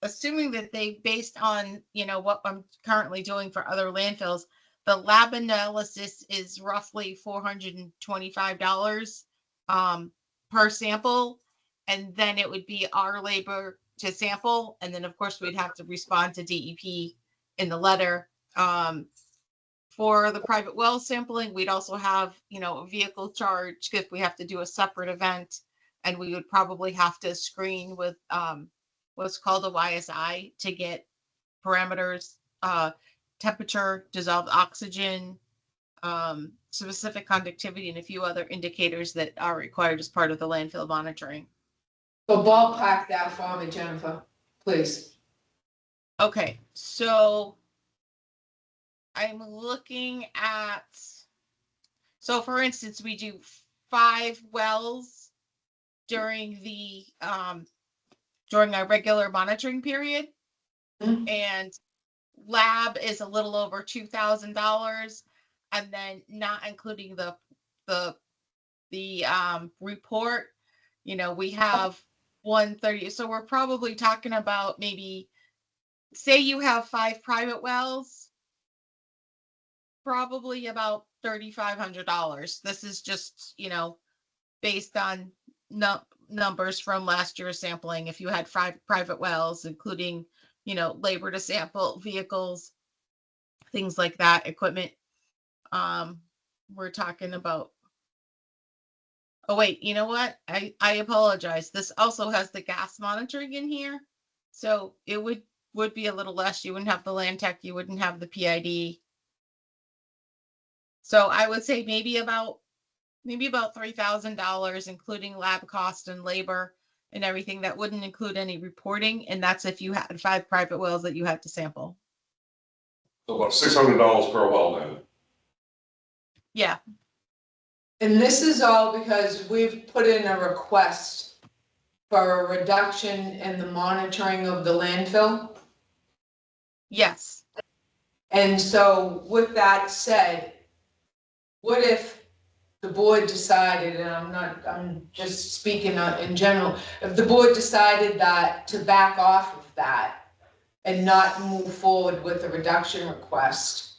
assuming that they based on, what I'm currently doing for other landfills. The lab analysis is roughly $425 per sample. And then it would be our labor to sample. And then of course we'd have to respond to DEP in the letter. For the private well sampling, we'd also have, a vehicle charge if we have to do a separate event. And we would probably have to screen with what's called a YSI to get parameters, temperature, dissolved oxygen, specific conductivity, and a few other indicators that are required as part of the landfill monitoring. So ballpark that for me, Jennifer, please. Okay, so I'm looking at, so for instance, we do 5 wells during during our regular monitoring period. Mhm. And lab is a little over $2,000, and then not including the report, we have 130. So we're probably talking about, maybe, say you have 5 private wells, probably about $3,500. This is just, based on numbers from last year's sampling. If you had 5 private wells, including, labor to sample, vehicles, things like that, equipment, we're talking about. Oh wait, you know what? I apologize. This also has the gas monitoring in here, so it would be a little less. You wouldn't have the land tech, you wouldn't have the PID. So I would say maybe about $3,000, including lab cost and labor and everything. That wouldn't include any reporting, and that's if you had 5 private wells that you had to sample. So about $600 per well then. Yeah. And this is all because we've put in a request for a reduction in the monitoring of the landfill. Yes. And so with that said, what if the board decided, and I'm just speaking in general, if the board decided that to back off of that and not move forward with the reduction request,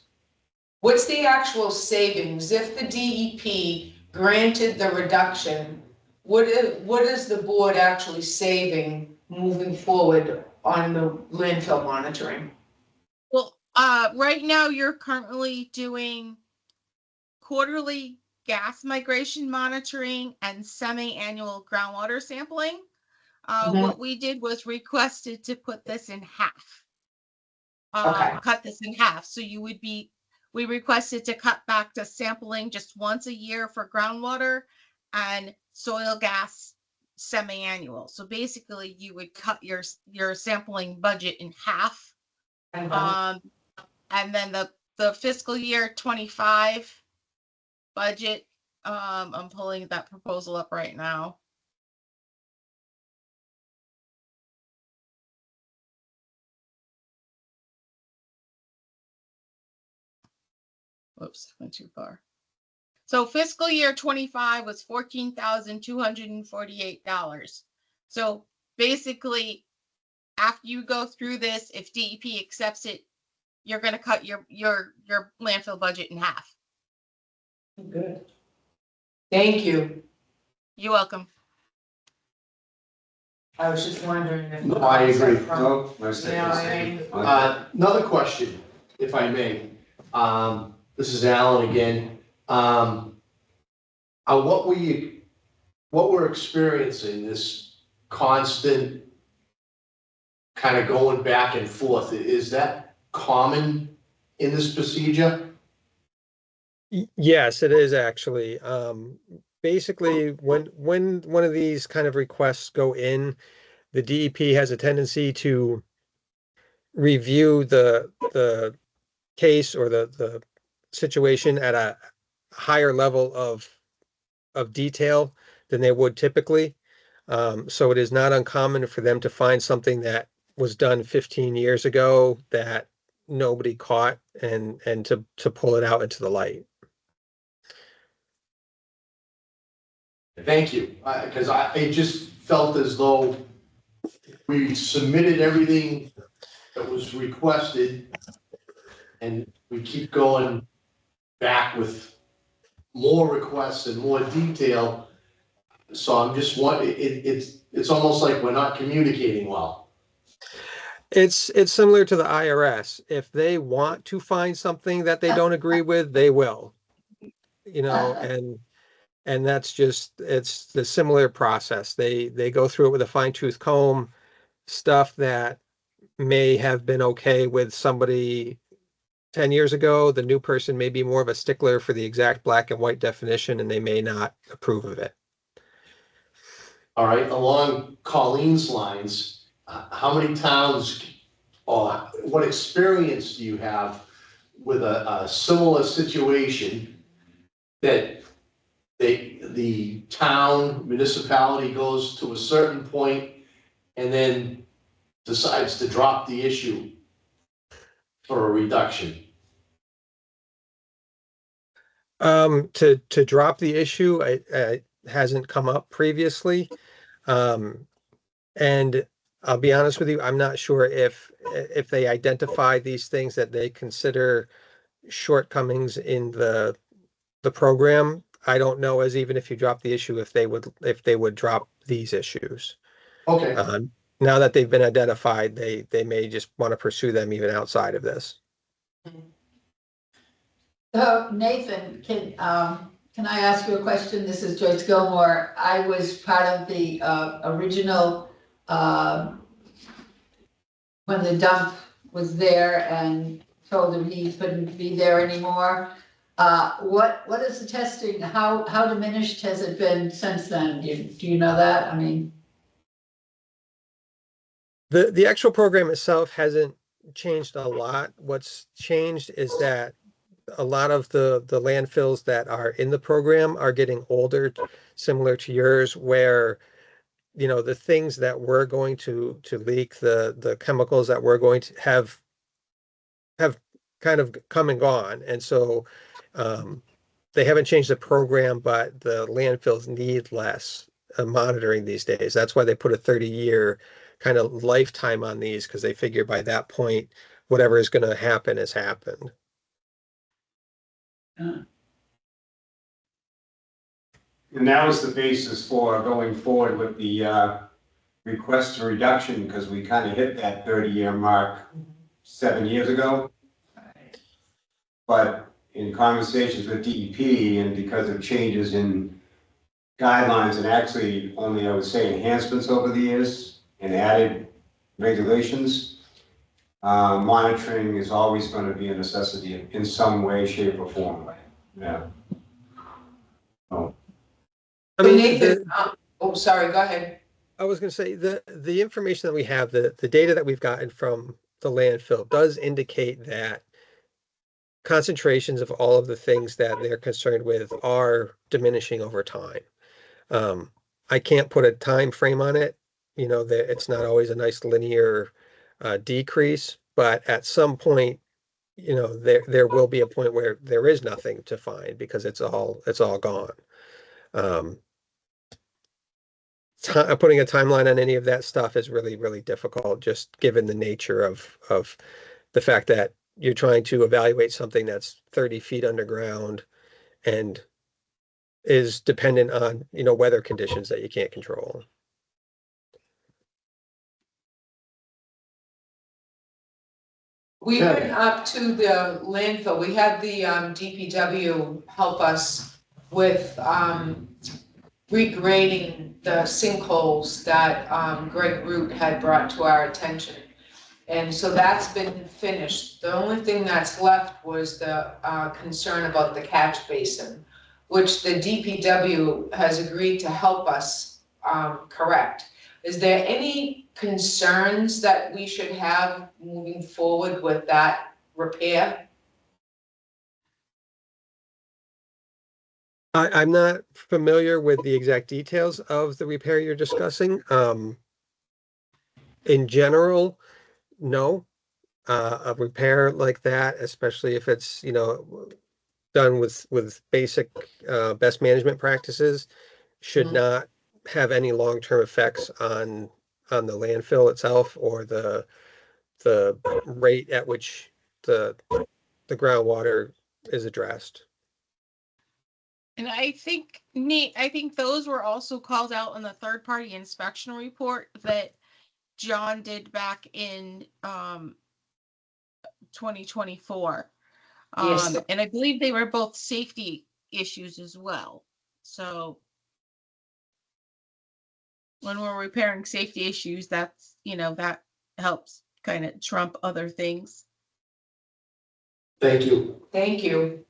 what's the actual savings? If the DEP granted the reduction, what is the board actually saving moving forward on the landfill monitoring? Well, right now you're currently doing quarterly gas migration monitoring and semi-annual groundwater sampling. What we did was requested to put this in half. Cut this in half. So we requested to cut back to sampling just once a year for groundwater and soil gas semi-annual. So basically you would cut your sampling budget in half. And then the fiscal year 25 budget, I'm pulling that proposal up right now. Whoops, went too far. So fiscal year 25 was $14,248. So basically, after you go through this, if DEP accepts it, you're going to cut your landfill budget in half. Good. Thank you. You're welcome. I was just wondering if. No, I agree. No, nice to Yeah, I see. Another question, if I may. This is Alan again. What we're experiencing, this constant kind of going back and forth, is that common in this procedure? Yes, it is actually. Basically, when one of these kind of requests go in, the DEP has a tendency to review the case or the situation at a higher level of detail than they would typically. So it is not uncommon for them to find something that was done 15 years ago that nobody caught and to pull it out into the light. Thank you, because it just felt as though we submitted everything that was requested, and we keep going back with more requests and more detail. So I'm just wondering, it's almost like we're not communicating well. It's similar to the IRS. If they want to find something that they don't agree with, they will. And that's just, it's the similar process. They go through it with a fine-tooth comb. Stuff that may have been okay with somebody 10 years ago, the new person may be more of a stickler for the exact black and white definition, and they may not approve of it. All right, along Colleen's lines, how many towns, or what experience do you have with a similar situation that the town, municipality goes to a certain point and then decides to drop the issue? or a reduction? To drop the issue, it hasn't come up previously. And I'll be honest with you, I'm not sure if they identify these things that they consider shortcomings in the program. I don't know as even if you drop the issue, if they would drop these issues. Okay, Now that they've been identified, they may just want to pursue them even outside of this. So Nathan, can I ask you a question? This is Joyce Gilmore. I was part of the original, when the dump was there and told him he couldn't be there anymore. What is the testing? How diminished has it been since then? Do you know that? I mean, The actual program itself hasn't changed a lot. What's changed is that a lot of the landfills that are in the program are getting older, similar to yours, where the things that we're going to leak, the chemicals that we're going to have kind of come and gone. And so they haven't changed the program, but the landfills need less monitoring these days. That's why they put a 30-year kind of lifetime on these, because they figure by that point, whatever is going to happen has happened. And that was the basis for going forward with the request for reduction, because we kind of hit that 30-year mark 7 years ago. But in conversations with DEP and because of changes in guidelines and actually only, I would say, enhancements over the years and added regulations, monitoring is always going to be a necessity in some way, shape, or form. Yeah. Oh. I So mean, Nathan, oh, sorry, go ahead. I was going to say the information that we have, the data that we've gotten from the landfill does indicate that concentrations of all of the things that they're concerned with are diminishing over time. I can't put a time frame on it. That it's not always a nice linear decrease, but at some point, there will be a point where there is nothing to find because it's all gone. Putting a timeline on any of that stuff is really, really difficult, just given the nature of the fact that you're trying to evaluate something that's 30 feet underground and is dependent on, weather conditions that you can't control. We went up to the landfill. We had the DPW help us with regrading the sinkholes that Greg Root had brought to our attention. And so that's been finished. The only thing that's left was the concern about the catch basin, which the DPW has agreed to help us correct. Is there any concerns that we should have moving forward with that repair? I'm not familiar with the exact details of the repair you're discussing. In general, no. A repair like that, especially if it's, done with basic best management practices, should not have any long-term effects on the landfill itself or the rate at which the groundwater is addressed. And I think, Nate, I think those were also called out in the third-party inspection report that John did back in 2024. Yes. And I believe they were both safety issues as well. So when we're repairing safety issues, that's, that helps kind of trump other things. thank you. Thank you.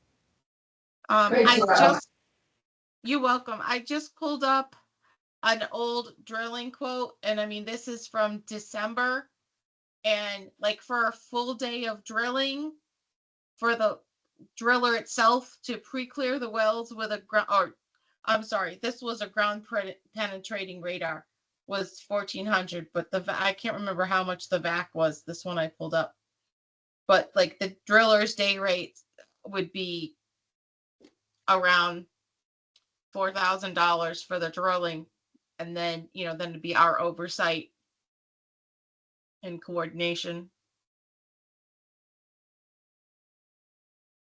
Great job. You're welcome. I just pulled up an old drilling quote, and I mean, this is from December, and like for a full day of drilling, for the driller itself to pre-clear the wells with a this was a ground penetrating radar, was 1,400, but I can't remember how much the vac was. This one I pulled up. But like the driller's day rate would be around $4,000 for the drilling. And then, then it'd be our oversight and coordination.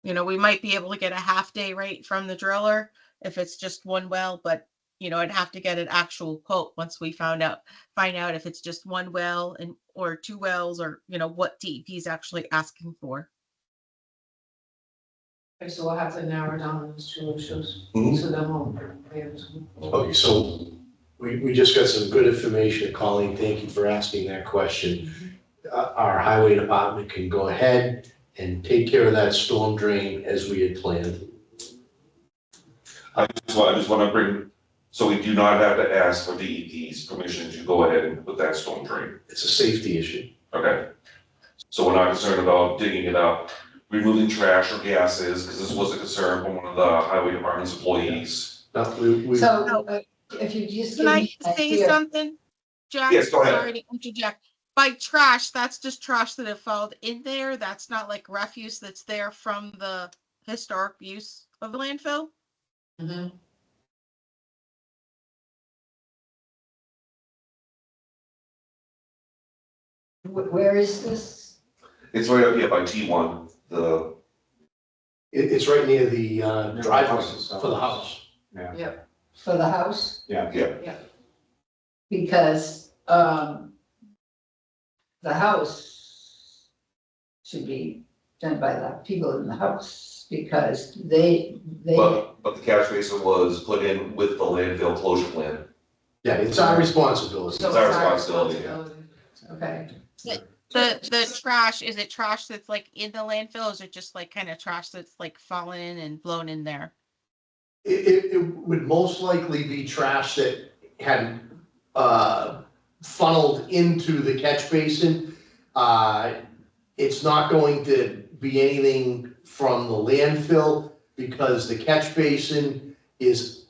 We might be able to get a half-day rate from the driller if it's just one well, but I'd have to get an actual quote once we find out if it's just one well or two wells, or what DEP is actually asking for. Okay, so we'll have to narrow down those two issues, Mhm. so then we'll be able to. Okay, so we just got some good information, Colleen, thank you for asking that question. Our highway department can go ahead and take care of that storm drain as we had planned. I just want to bring, so we do not have to ask for DEP's permission to go ahead and put that storm drain. It's a safety issue. Okay. So we're not concerned about digging it up, removing trash or gases, because this was a concern from one of the highway department's employees. No, we, So if you just Can give I me an say idea. something, Jack? Yes, go ahead. Sorry to interject. By trash, that's just trash that have fallen in there. That's not like refuse that's there from the historic use of the landfill. Mhm. Where is this? It's right up here by T1, the, it's right near the driveway house itself. for the house. Yeah, For the house? yeah. Because, the house should be done by the people in the house, because they, but the catch basin was put in with the landfill closure plan. Yeah, it's our responsibility. So It's our it's responsibility, yeah. okay. The trash, is it trash that's like in the landfill? Or is it just like kind of trash that's like fallen and blown in there? It would most likely be trash that had funneled into the catch basin. It's not going to be anything from the landfill, because the catch basin is,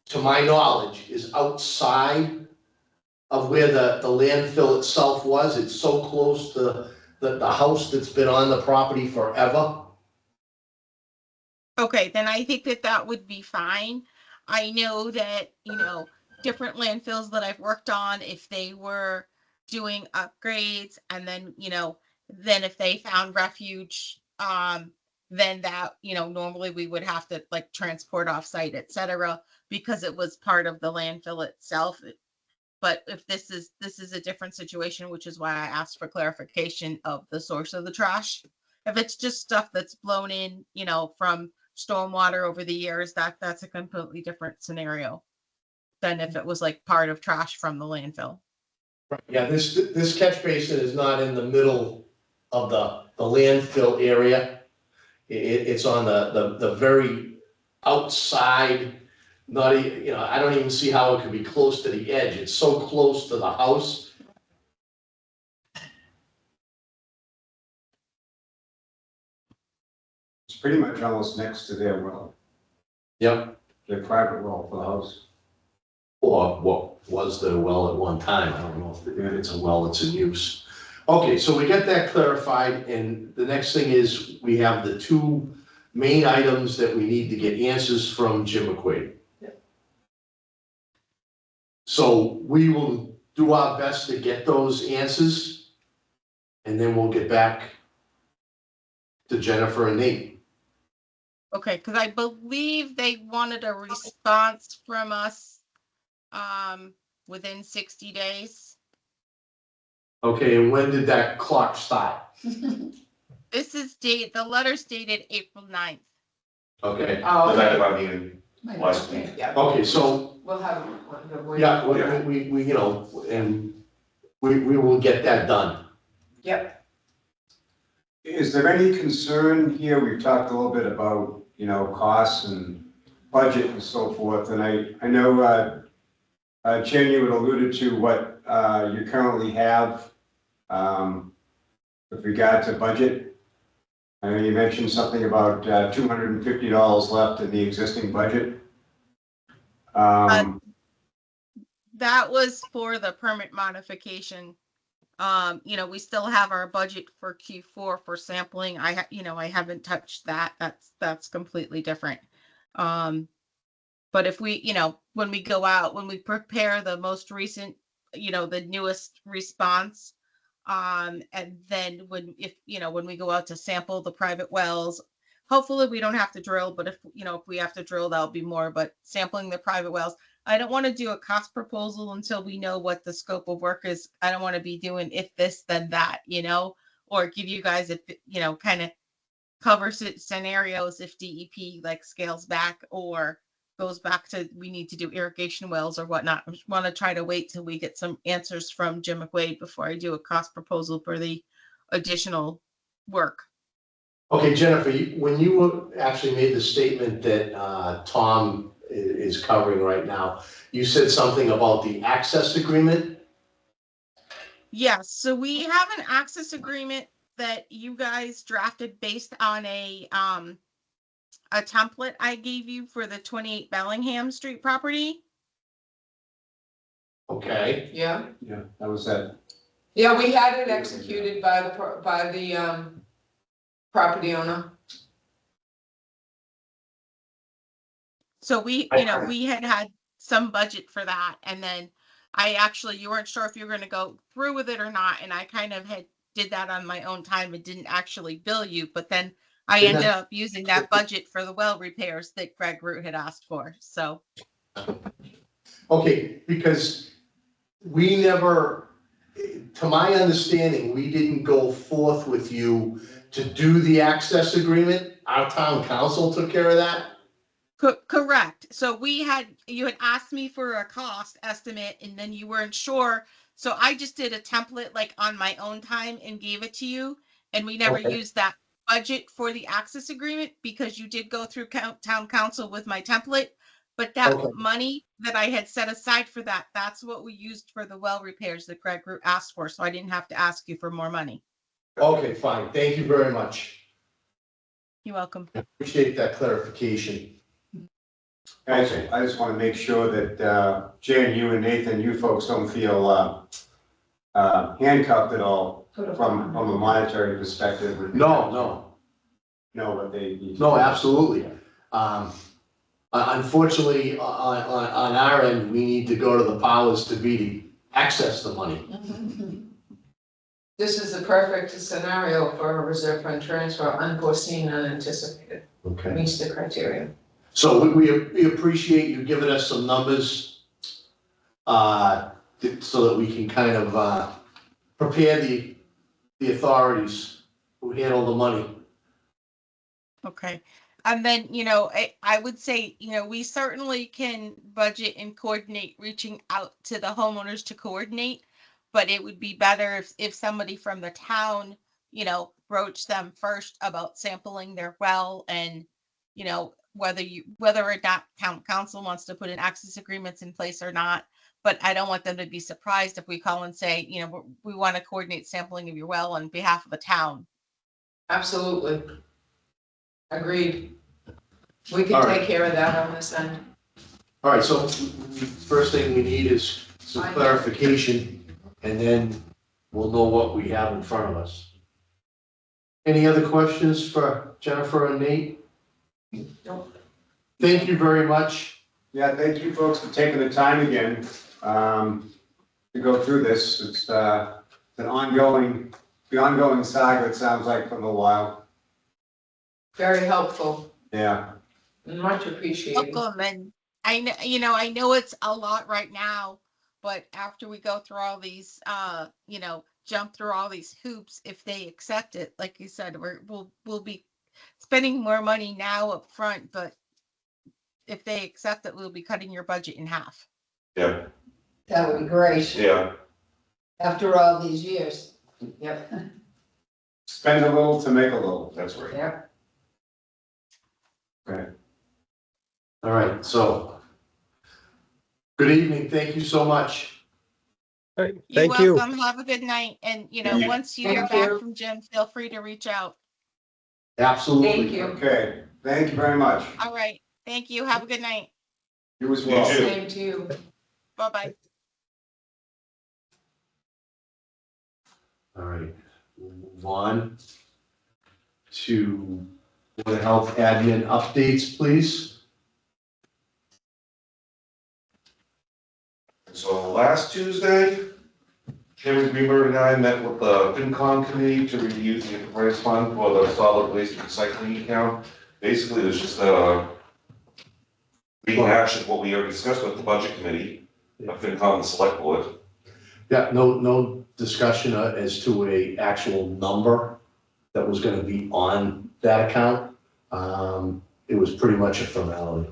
to my knowledge, is outside of where the landfill itself was. It's so close to the house that's been on the property forever. Okay, then I think that would be fine. I know that, different landfills that I've worked on, if they were doing upgrades and then, then if they found refuge, then that, normally we would have to like transport off-site, et cetera, because it was part of the landfill itself. But if this is a different situation, which is why I asked for clarification of the source of the trash. If it's just stuff that's blown in, from stormwater over the years, that's a completely different scenario than if it was like part of trash from the landfill. Yeah, this catch basin is not in the middle of the landfill area. It's on the very outside, not even, I don't even see how it could be close to the edge. It's so close to the house. It's pretty much almost next to their well, Yep. their private well for the house. Or what was the well at one time. I don't know if it's a well that's in use. Okay, so we get that clarified, and the next thing is we have the two main items that we need to get answers from Jim McQuaid. So we will do our best to get those answers, and then we'll get back to Jennifer and Nate. Okay, because I believe they wanted a response from us within 60 days. Okay, and when did that clock start? The letter's dated April 9th. Okay, Oh, The night okay. of our meeting last week. Yeah, okay, so, we'll have the wait. yeah, we and we will get that done. Yep. Is there any concern here? We've talked a little bit about, costs and budget and so forth, and I know, Chen, you had alluded to what, you currently have, with regard to budget. I know you mentioned something about, $250 left in the existing budget. That was for the permit modification We still have our budget for Q4 for sampling. I haven't touched that. That's completely different. But if we, when we go out, when we prepare the most recent, the newest response, and then when we go out to sample the private wells, hopefully we don't have to drill, but if we have to drill, that'll be more. But sampling the private wells, I don't want to do a cost proposal until we know what the scope of work is. I don't want to be doing if this, then that, or give you guys kind of cover scenarios if DEP like scales back or goes back to we need to do irrigation wells or whatnot. I just want to try to wait till we get some answers from Jim McQuaid before I do a cost proposal for the additional work. Okay, Jennifer, when you actually made the statement that Tom is covering right now, you said something about the access agreement? Yes, so we have an access agreement that you guys drafted based on a template I gave you for the 28 Bellingham Street property. Okay. Yeah, Yeah, that was that. yeah, we had it executed by the property owner. So we had some budget for that, and then you weren't sure if you were going to go through with it or not, and I kind of did that on my own time and didn't actually bill you, but then I ended up using that budget for the well repairs that Greg Root had asked for. So. Okay, because we never, to my understanding, we didn't go forth with you to do the access agreement. Our town council took care of that. Correct. So you had asked me for a cost estimate and then you weren't sure. So I just did a template like on my own time and gave it to you. And we never used that budget for the access agreement because you did go through town council with my template. But that money that I had set aside for that, that's what we used for the well repairs that Greg Root asked for. So I didn't have to ask you for more money. Okay, fine. Thank you very much. You're welcome. Appreciate that clarification. Guys, I just want to make sure that Jan, you and Nathan, you folks don't feel handcuffed at all from a monetary perspective. No, What they need. no, absolutely. Unfortunately, on our end, we need to go to the powers to be to access the money. This is the perfect scenario for a reserve fund transfer, unforeseen, unanticipated, Okay. meets the criteria. So we appreciate you giving us some numbers so that we can kind of prepare the authorities who handle the money. Okay. And then, I would say, we certainly can budget and coordinate reaching out to the homeowners to coordinate, but it would be better if somebody from the town, broached them first about sampling their well and, whether or not town council wants to put in access agreements in place or not. But I don't want them to be surprised if we call and say, we want to coordinate sampling of your well on behalf of the town. Absolutely. Agreed. We can take care of that on this end. All right, so first thing we need is some clarification, and then we'll know what we have in front of us. Any other questions for Jennifer and Nate? Nope. Thank you very much. Yeah, thank you folks for taking the time again to go through this. It's an ongoing saga, it sounds like, for a while. Very helpful. Yeah. Much appreciated. Welcome. And I know it's a lot right now, but after we go through all these, jump through all these hoops, if they accept it, like you said, we'll be spending more money now up front, but if they accept it, we'll be cutting your budget in half. Yeah, That would be great, yeah. after all these years. Yep, Spend a little to make a little. That's right. yep. Okay. All right, so good evening. Thank you so much. All right, You're thank you. welcome. Have a good night. And, you. once you hear Thank back you. from Jim, feel free to reach out. Absolutely. Thank you. Okay, thank you very much. All right. Thank you. Have a good night. You as well. You too. Same to you. Bye-bye. All right, we'll move on to Board of Health admin updates, please. So last Tuesday, Chairman Greenberg and I met with the FinCom committee to review the enterprise fund for the solid waste recycling account. Basically, it was just a rehash of what we already discussed with the budget committee, the FinCom and select board. Yeah, no discussion as to a actual number that was gonna be on that account. It was pretty much a formality.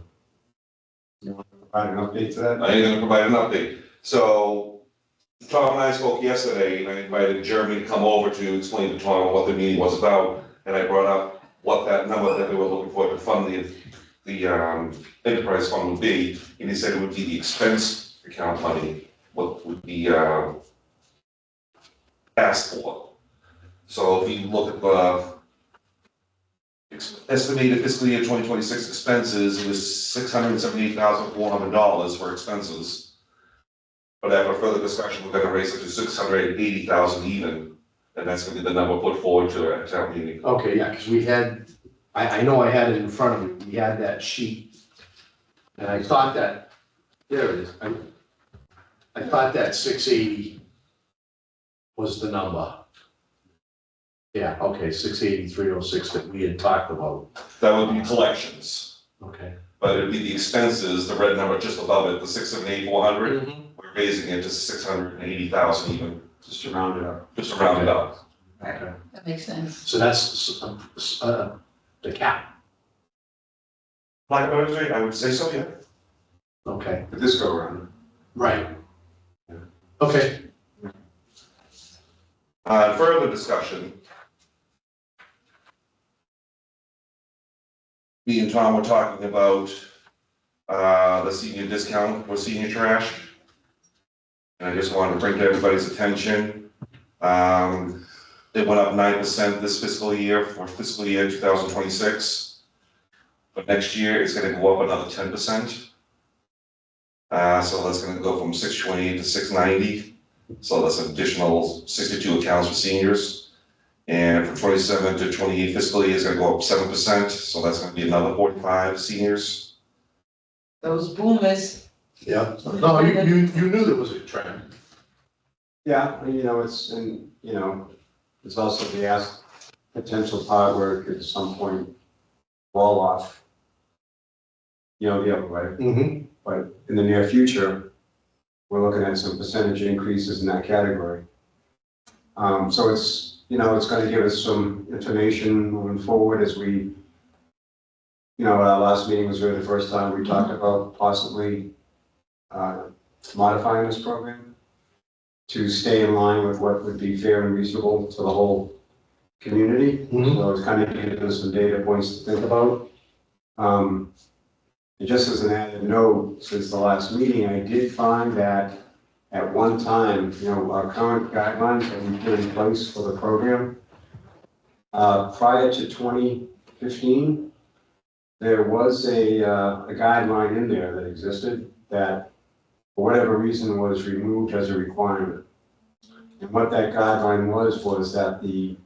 You want to provide an update to that? I am gonna provide an update. So Tom and I spoke yesterday, and I invited Jeremy to come over to explain to Tom what the meeting was about, and I brought up what that number that they were looking for to fund the enterprise fund would be, and he said it would be the expense account money, what would be asked for. So if you look at the estimated fiscal year 2026 expenses, it was $678,400 for expenses. But after further discussion, we're gonna raise it to $680,000 even, and that's gonna be the number put forward to a town meeting. Okay, yeah, because we had, I know I had it in front of me, we had that sheet. And I thought that, there it is, I thought that 680 was the number. Yeah, okay, 68306 that we had talked about. That would be collections, Okay. but it'd be the expenses, the red number just above it, the 678,400. We're raising it to 680,000 even, Just to round it up. just to round it up. Okay. That makes sense. So that's the cap. Like I would say so, yeah. Okay, But this go around. right. Okay. Further discussion. Me and Tom were talking about the senior discount for senior trash. And I just wanted to bring to everybody's attention. It went up 9% this fiscal year for fiscal year 2026. But next year, it's gonna go up another 10%. So that's gonna go from 628 to 690. So that's an additional 62 accounts for seniors. And from 27 to 28 fiscal year is gonna go up 7%, so that's gonna be another 45 seniors. Those boomers. Yeah. No, you knew there was a trend. Yeah, and, it's, and, it's also the potential part where it could at some point fall off. The other way, Mm-hmm. but in the near future, we're looking at some percentage increases in that category. So it's, it's gonna give us some information moving forward as we, our last meeting was really the first time we talked about possibly modifying this program to stay in line with what would be fair and reasonable to the whole community. Mhm. So it's kind of giving us some data points to think about. And just as an added note, since the last meeting, I did find that at one time, our current guidelines that we put in place for the program, prior to 2015, there was a guideline in there that existed that, for whatever reason, was removed as a requirement. And what that guideline was that the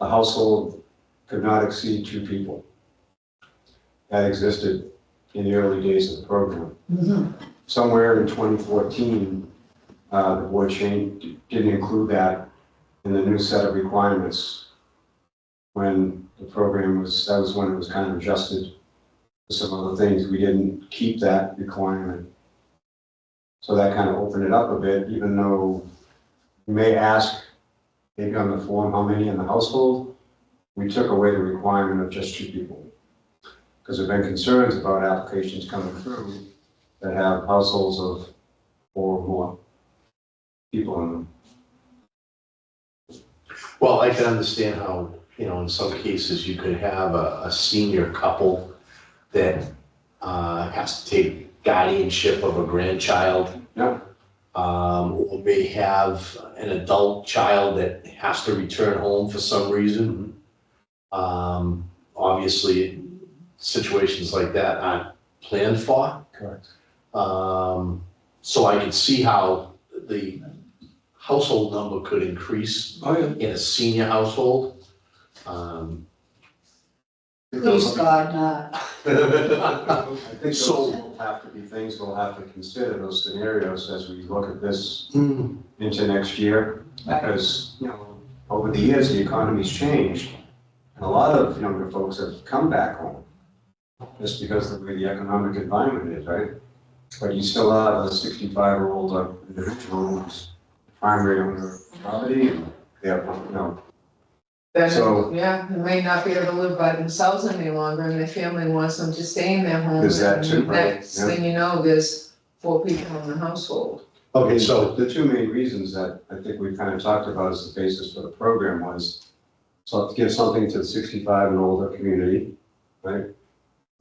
household could not exceed 2 people. That existed in the early days of the program. Somewhere in 2014, the board didn't include that in the new set of requirements. When the program that was when it was kind of adjusted to some other things. We didn't keep that requirement. So that kind of opened it up a bit, even though you may ask, maybe on the form, how many in the household, we took away the requirement of just 2 people. Because there have been concerns about applications coming through that have households of 4 or more people in them. Well, I can understand how, in some cases you could have a senior couple that has to take guardianship of a grandchild. Yeah. Or may have an adult child that has to return home for some reason. Obviously, situations like that aren't planned for. Correct. So I could see how the household number could increase Oh, yeah. in a senior household. Please God, not. I think those So- will have to be things we'll have to consider, those scenarios, as we look at this Hmm, into next year. Right. Because, you know, over the years, the economy's changed, and a lot of younger folks have come back home, just because of the way the economic environment is, right? But you still have a 65-year-old individual who's primary owner of property, and they have, you know, Then, So- yeah, they may not be able to live by themselves any longer, and their family wants them to stay in their home. There's that too, and right, Next yeah. thing you know, there's 4 people in the household. Okay, so, the two main reasons that I think we kind of talked about as the basis for the program was, so to give something to the 65 and older community, right?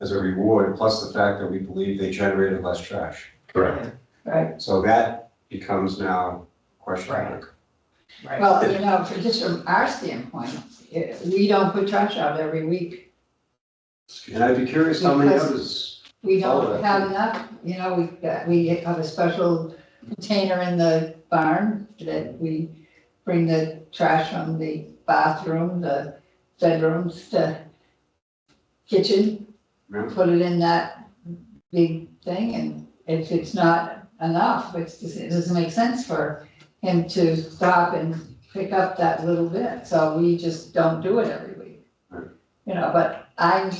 As a reward, plus the fact that we believe they generated less trash. correct. Right, So that becomes now question mark. Right. well, you know, just from our standpoint, we don't put trash out every week. And I'd be curious how many Because- others, We Oh, don't that- have enough, you know, we have a special container in the barn that we bring the trash from the bathroom, the bedrooms, the kitchen, Yeah. put it in that big thing, and if it's not enough, it doesn't make sense for him to stop and pick up that little bit, so we just don't do it every week. Right. You know, but I'm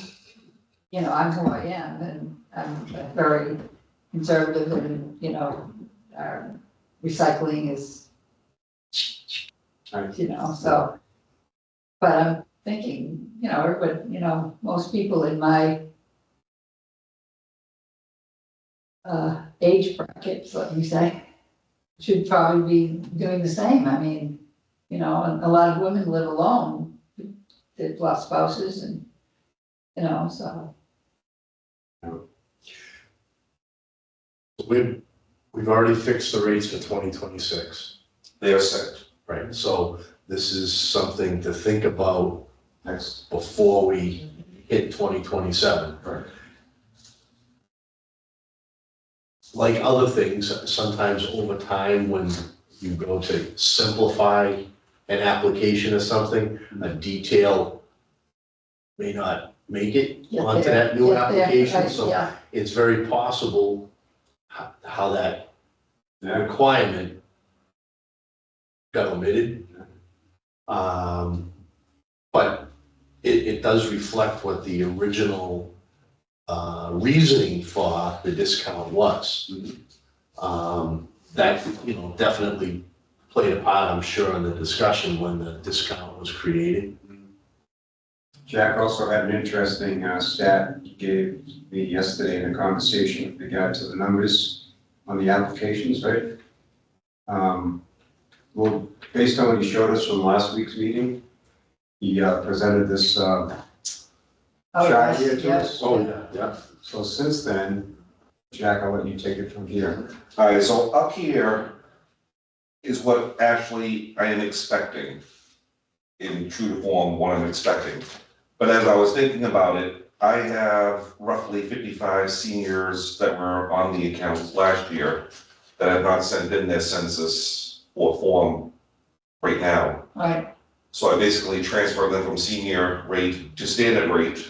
who I am, and I'm very conservative, and, you know, our recycling is, Right. you know, so. But I'm thinking, you know, everybody, you know, most people in my age brackets, let me say, should probably be doing the same. I mean, you know, and a lot of women live alone, they've lost spouses, and, you know, so. We've already fixed the rates for 2026, They are set. right? So this is something to think about next, before we hit 2027. Right. Like other things, sometimes over time, when you go to simplify an application or something, a detail may not make it Get onto there, that new get there, application, right, so yeah. it's very possible how that yeah, requirement got omitted. But it does reflect what the original reasoning for the discount was. That, you know, definitely played a part, I'm sure, in the discussion when the discount was created. Jack also had an interesting stat he gave me yesterday in a conversation with regard to the numbers on the applications, right? Well, based on what he showed us from last week's meeting, he presented this chart yes, here to yeah. us. Yeah. So since then, Jack, I'll let you take it from here. All right, so up here is what actually I am expecting, in true to form, what I'm expecting. But as I was thinking about it, I have roughly 55 seniors that were on the account last year that have not sent in their census or form right now. Right, So I basically transferred them from senior rate to standard rate,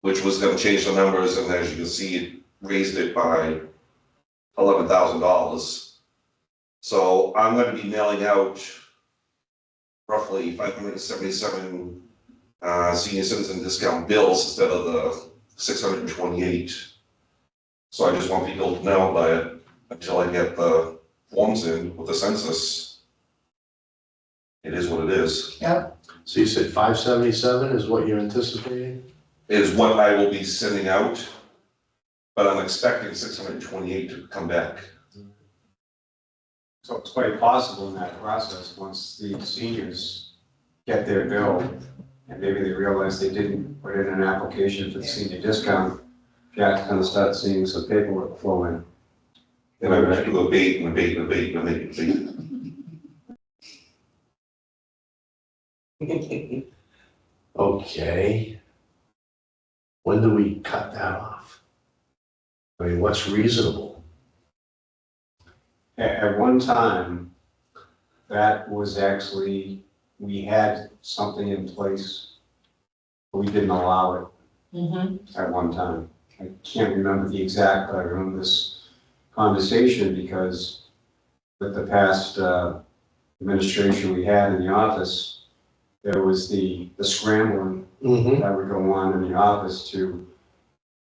which was gonna change the numbers, and as you can see, it raised it by $11,000. So I'm gonna be mailing out roughly 577 senior citizen discount bills instead of the 628. So I just want people to know about it until I get the forms in with the census. It is what it is. yep, So you said 577 is what you're anticipating? Is what I will be sending out, but I'm expecting 628 to come back. So it's quite possible in that process, once the seniors get their bill, and maybe they realize they didn't put in an application for the senior discount, Jack's gonna start seeing some paperwork flow in. And I just do a bait and a bait and a bait and a bait and a bait. Okay. When do we cut that off? I mean, what's reasonable? At one time, that was actually, we had something in place, but we didn't allow it at one time. I can't remember the exact, but I remember this conversation because with the past administration we had in the office, there was the scrambling Mm-hmm. that would go on in the office to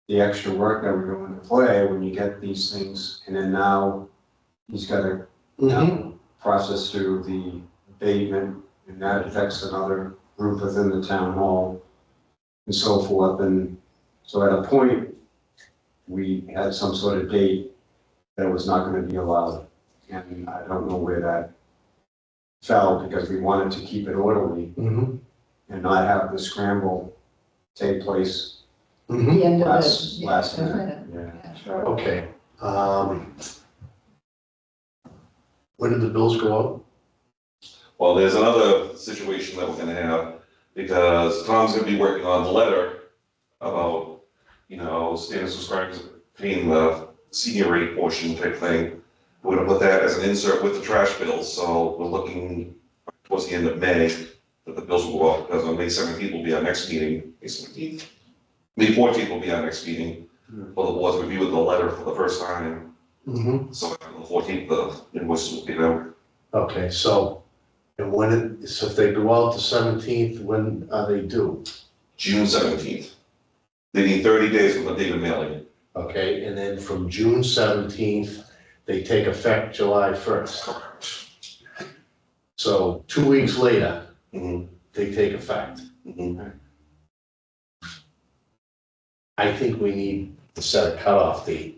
the extra work that would go into play when you get these things. And then now he's got to Mm-hmm. process through the abatement, and that affects another group within the town hall and so forth. And so at a point, we had some sort of date that was not going to be allowed. And I don't know where that fell because we wanted to keep it orderly Mm-hmm. and not have the scramble take place Mm-hmm. The end of last, it. last Yeah, minute. Yeah. yeah, sure. Okay. When did the bills go out? Well, there's another situation that we're gonna have, because Tom's gonna be working on the letter about, standard subscribers paying the senior rate portion type thing. We're gonna put that as an insert with the trash bills, so we're looking towards the end of May that the bills will go out, because on May 17th will be our next meeting, May 17th. May 14th will be our next meeting, for the board's review of the letter for the first time, Mm-hmm. so on the 14th, the invoices will be there. Okay, so, and so if they go out the 17th, when are they due? June 17th. They need 30 days from the date of mailing. Okay, and then from June 17th, they take effect July 1st. So 2 weeks later, Mhm. they take effect. Mhm. I think we need to set a cutoff date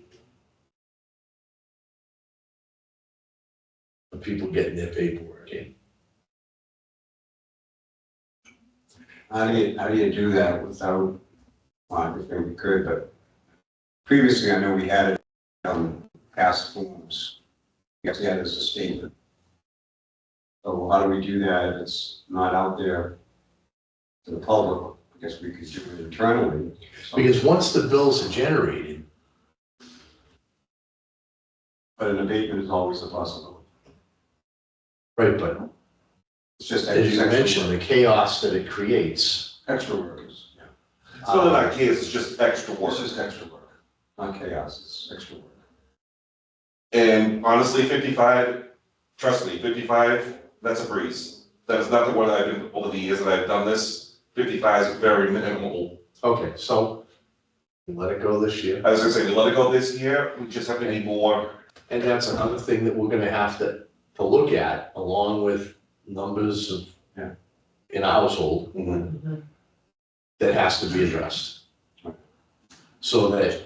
for people getting their paperwork in. How do you do that without, well, I think we could, but previously I know we had it on past forms. Yes, we had it as a statement. So how do we do that if it's not out there to the public? I guess we could do it internally. Because once the bills are generated, But an abatement is always a possibility. right, but It's just as you extra mentioned, the work. chaos that it creates. Extra workers. It's really not kids, it's just extra work. It's just extra work, not chaos, it's extra work. And honestly, 55, trust me, 55, that's a breeze. That is not the one I've been, over the years that I've done this, 55 is very minimal. Okay, so let it go this year. I was gonna say, we let it go this year, we just have to be more, And that's another thing that we're gonna have to look at, along with numbers of, in a household, that has to be addressed. So that,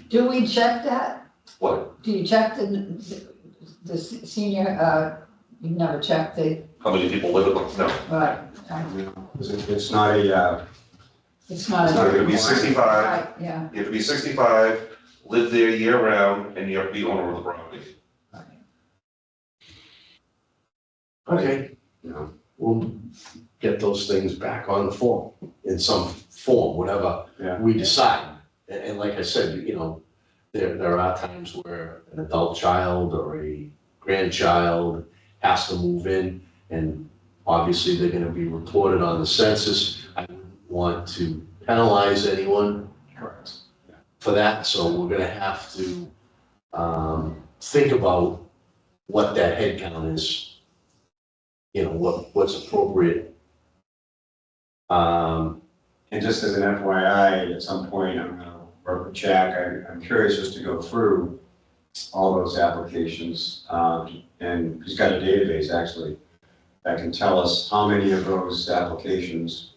Do we check that? what, Do you check the senior, you've never checked the, how many people live in them? No. right, It's not a, it's not. It's not You have to a- be 65, Right, yeah. you have to be 65, live there year round, and you have to be owner of the property. okay, we'll get those things back on the form, in some form, whatever Yeah. we decide. And like I said, there are times where an adult child or a grandchild has to move in, and obviously they're gonna be reported on the census. I wouldn't want to penalize anyone correct. for that, so we're gonna have to think about what that head count is. What's appropriate. And just as an FYI, at some point, I'm gonna work with Jack, I'm curious just to go through all those applications, and he's got a database actually that can tell us how many of those applications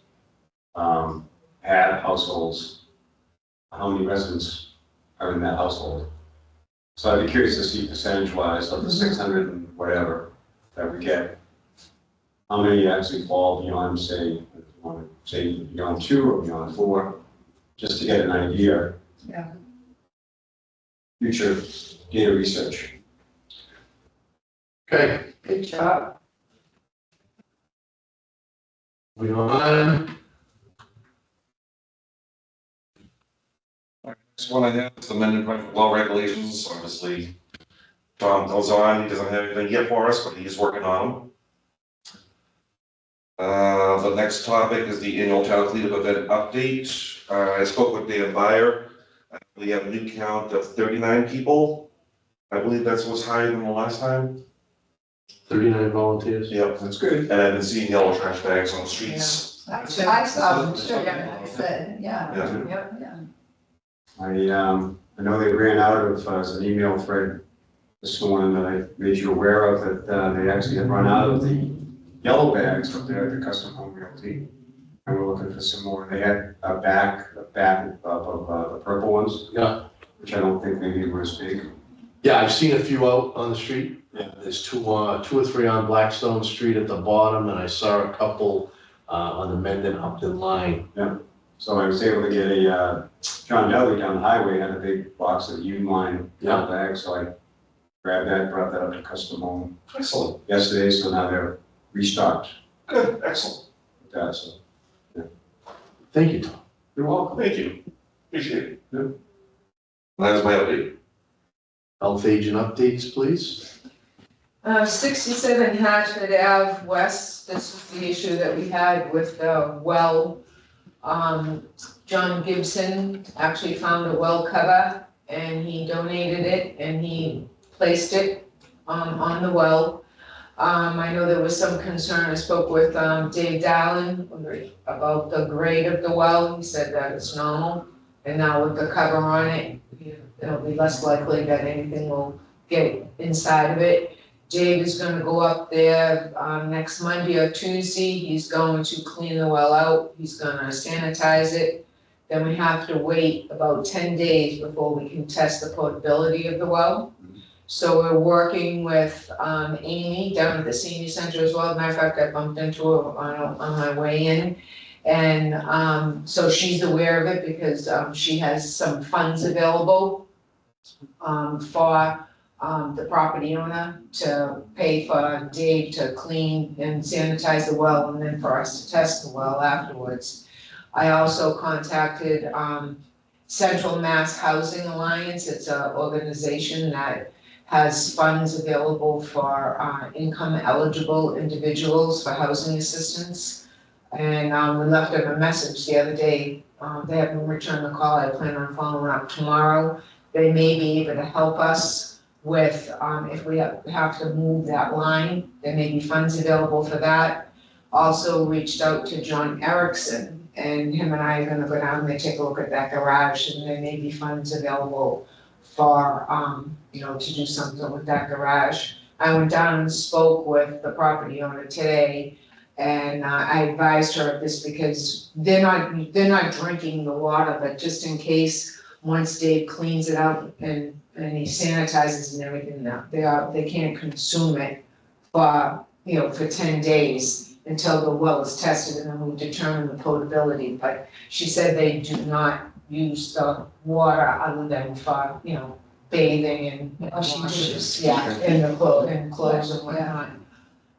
had households, how many residents are in that household. So I'd be curious to see percentage-wise of the 600 and whatever that we get, how many actually fall beyond, say, beyond 2 or beyond 4, just to get an idea. Yeah. Future data research. Okay, Good job. moving on. Next one I have is amended private well regulations, obviously. Tom goes on, he doesn't have anything yet for us, but he's working on them. The next topic is the annual town cleanup event update. I spoke with Dan Byer. We have a new count of 39 people. I believe that's what's higher than the last time. 39 volunteers. Yep, that's good. And I've been seeing yellow trash bags on the streets. I saw them too, I said, yeah. Yeah. Yeah. I know they ran out of, an email thread this morning that I made you aware of, that they actually had run out of the yellow bags up there at the Custom Home Realty. And we're looking for some more. They had a back of the purple ones. Yeah. Which I don't think maybe were as big. Yeah, I've seen a few out on the street. Yeah. There's two or three on Blackstone Street at the bottom, and I saw a couple on the Mendon-Upton line. So I was able to get a, John Dudley down the highway had a big box of U-line yellow bags, so I grabbed that, brought that up to Custom Home Excellent. yesterday, so now they're restocked Good, excellent. with that, so. Thank you, Tom. You're welcome. Thank you. Appreciate it. Yeah. That is my update. Health agent updates, please. 67 Hatchford Ave West, this was the issue that we had with the well. John Gibson actually found a well cover and he donated it and he placed it on the well. I know there was some concern, I spoke with Dave Dallin about the grade of the well, he said that it's normal. And now with the cover on it, it'll be less likely that anything will get inside of it. Dave is gonna go up there next Monday or Tuesday, he's going to clean the well out, he's gonna sanitize it. Then we have to wait about 10 days before we can test the potability of the well. So we're working with Amy down at the senior center as well. As a matter of fact, I bumped into her on my way in. And so she's aware of it because she has some funds available for the property owner to pay for Dave to clean and sanitize the well and then for us to test the well afterwards. I also contacted Central Mass Housing Alliance. It's an organization that has funds available for income eligible individuals for housing assistance. And we left them a message the other day. They haven't returned the call. I plan on following up tomorrow. They may be able to help us with, if we have to move that line, there may be funds available for that. Also reached out to John Erickson, and him and I are gonna go down there, take a look at that garage, and there may be funds available for, to do something with that garage. I went down and spoke with the property owner today, and I advised her of this because they're not drinking the water, but just in case, once Dave cleans it out and he sanitizes and everything, they can't consume it for 10 days until the well is tested and then we determine the potability. But she said they do not use the water other than for, bathing and washes, and the clothes and whatnot.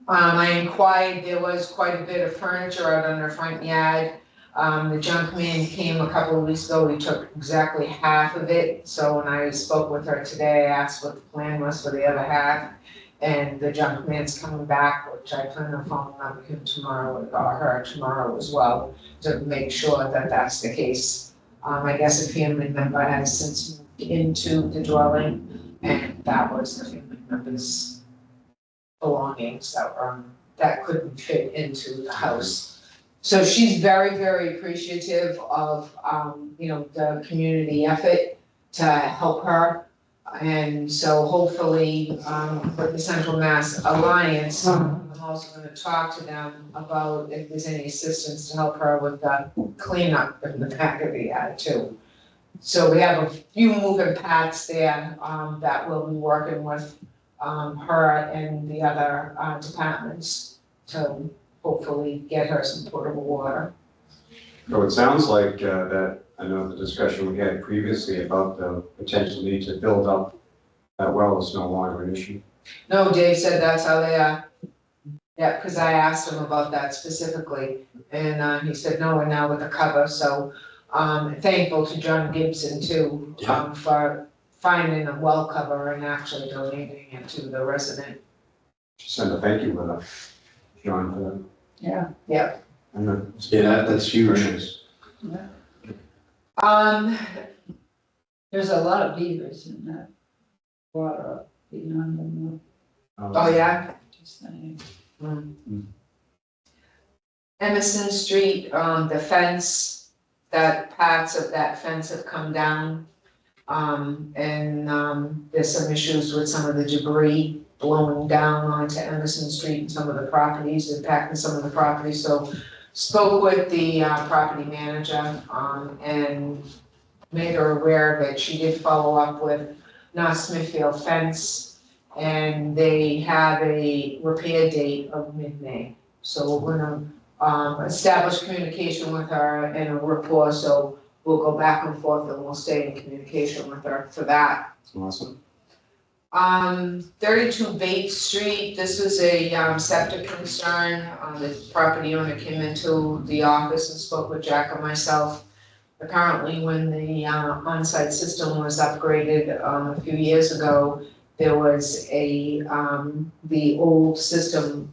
I inquired, there was quite a bit of furniture out on their front yard. The junk man came a couple of weeks ago, he took exactly half of it. So when I spoke with her today, I asked what the plan was for the other half. And the junk man's coming back, which I plan on following up with him tomorrow, or her tomorrow as well, to make sure that that's the case. I guess a family member has since moved into the dwelling, and that was the family member's belongings that couldn't fit into the house. So she's very, very appreciative of, the community effort to help her. And so hopefully, with the Central Mass Alliance, I'm also gonna talk to them about if there's any assistance to help her with the cleanup in the back of the yard too. So we have a few moving parts there, that we'll be working with, her and the other, departments to hopefully get her some potable water. So it sounds like that, I know the discussion we had previously about the potential need to build up that well is no longer an issue. No, Dave said that's how they are. Yeah, because I asked him about that specifically, and he said no, and now with the cover, so thankful to John Gibson too, for finding a well cover and actually donating it to the resident. Just send a thank you letter, John, for that. Yeah. Yeah. Yeah, that's huge. There's a lot of beavers in that water up beyond them. Oh, yeah? Just saying. Emerson Street, the fence, that parts of that fence have come down. There's some issues with some of the debris blowing down onto Emerson Street and some of the properties, impacting some of the properties, so spoke with the, property manager, and made her aware that she did follow up with North Smithfield Fence, and they have a repair date of mid-May. So we're gonna, establish communication with her and a rapport, so we'll go back and forth and we'll stay in communication with her for that. Awesome. 32 Bates Street, this was a, septic concern. The property owner came into the office and spoke with Jack and myself. Apparently, when the, on-site system was upgraded, a few years ago, there was a, the old system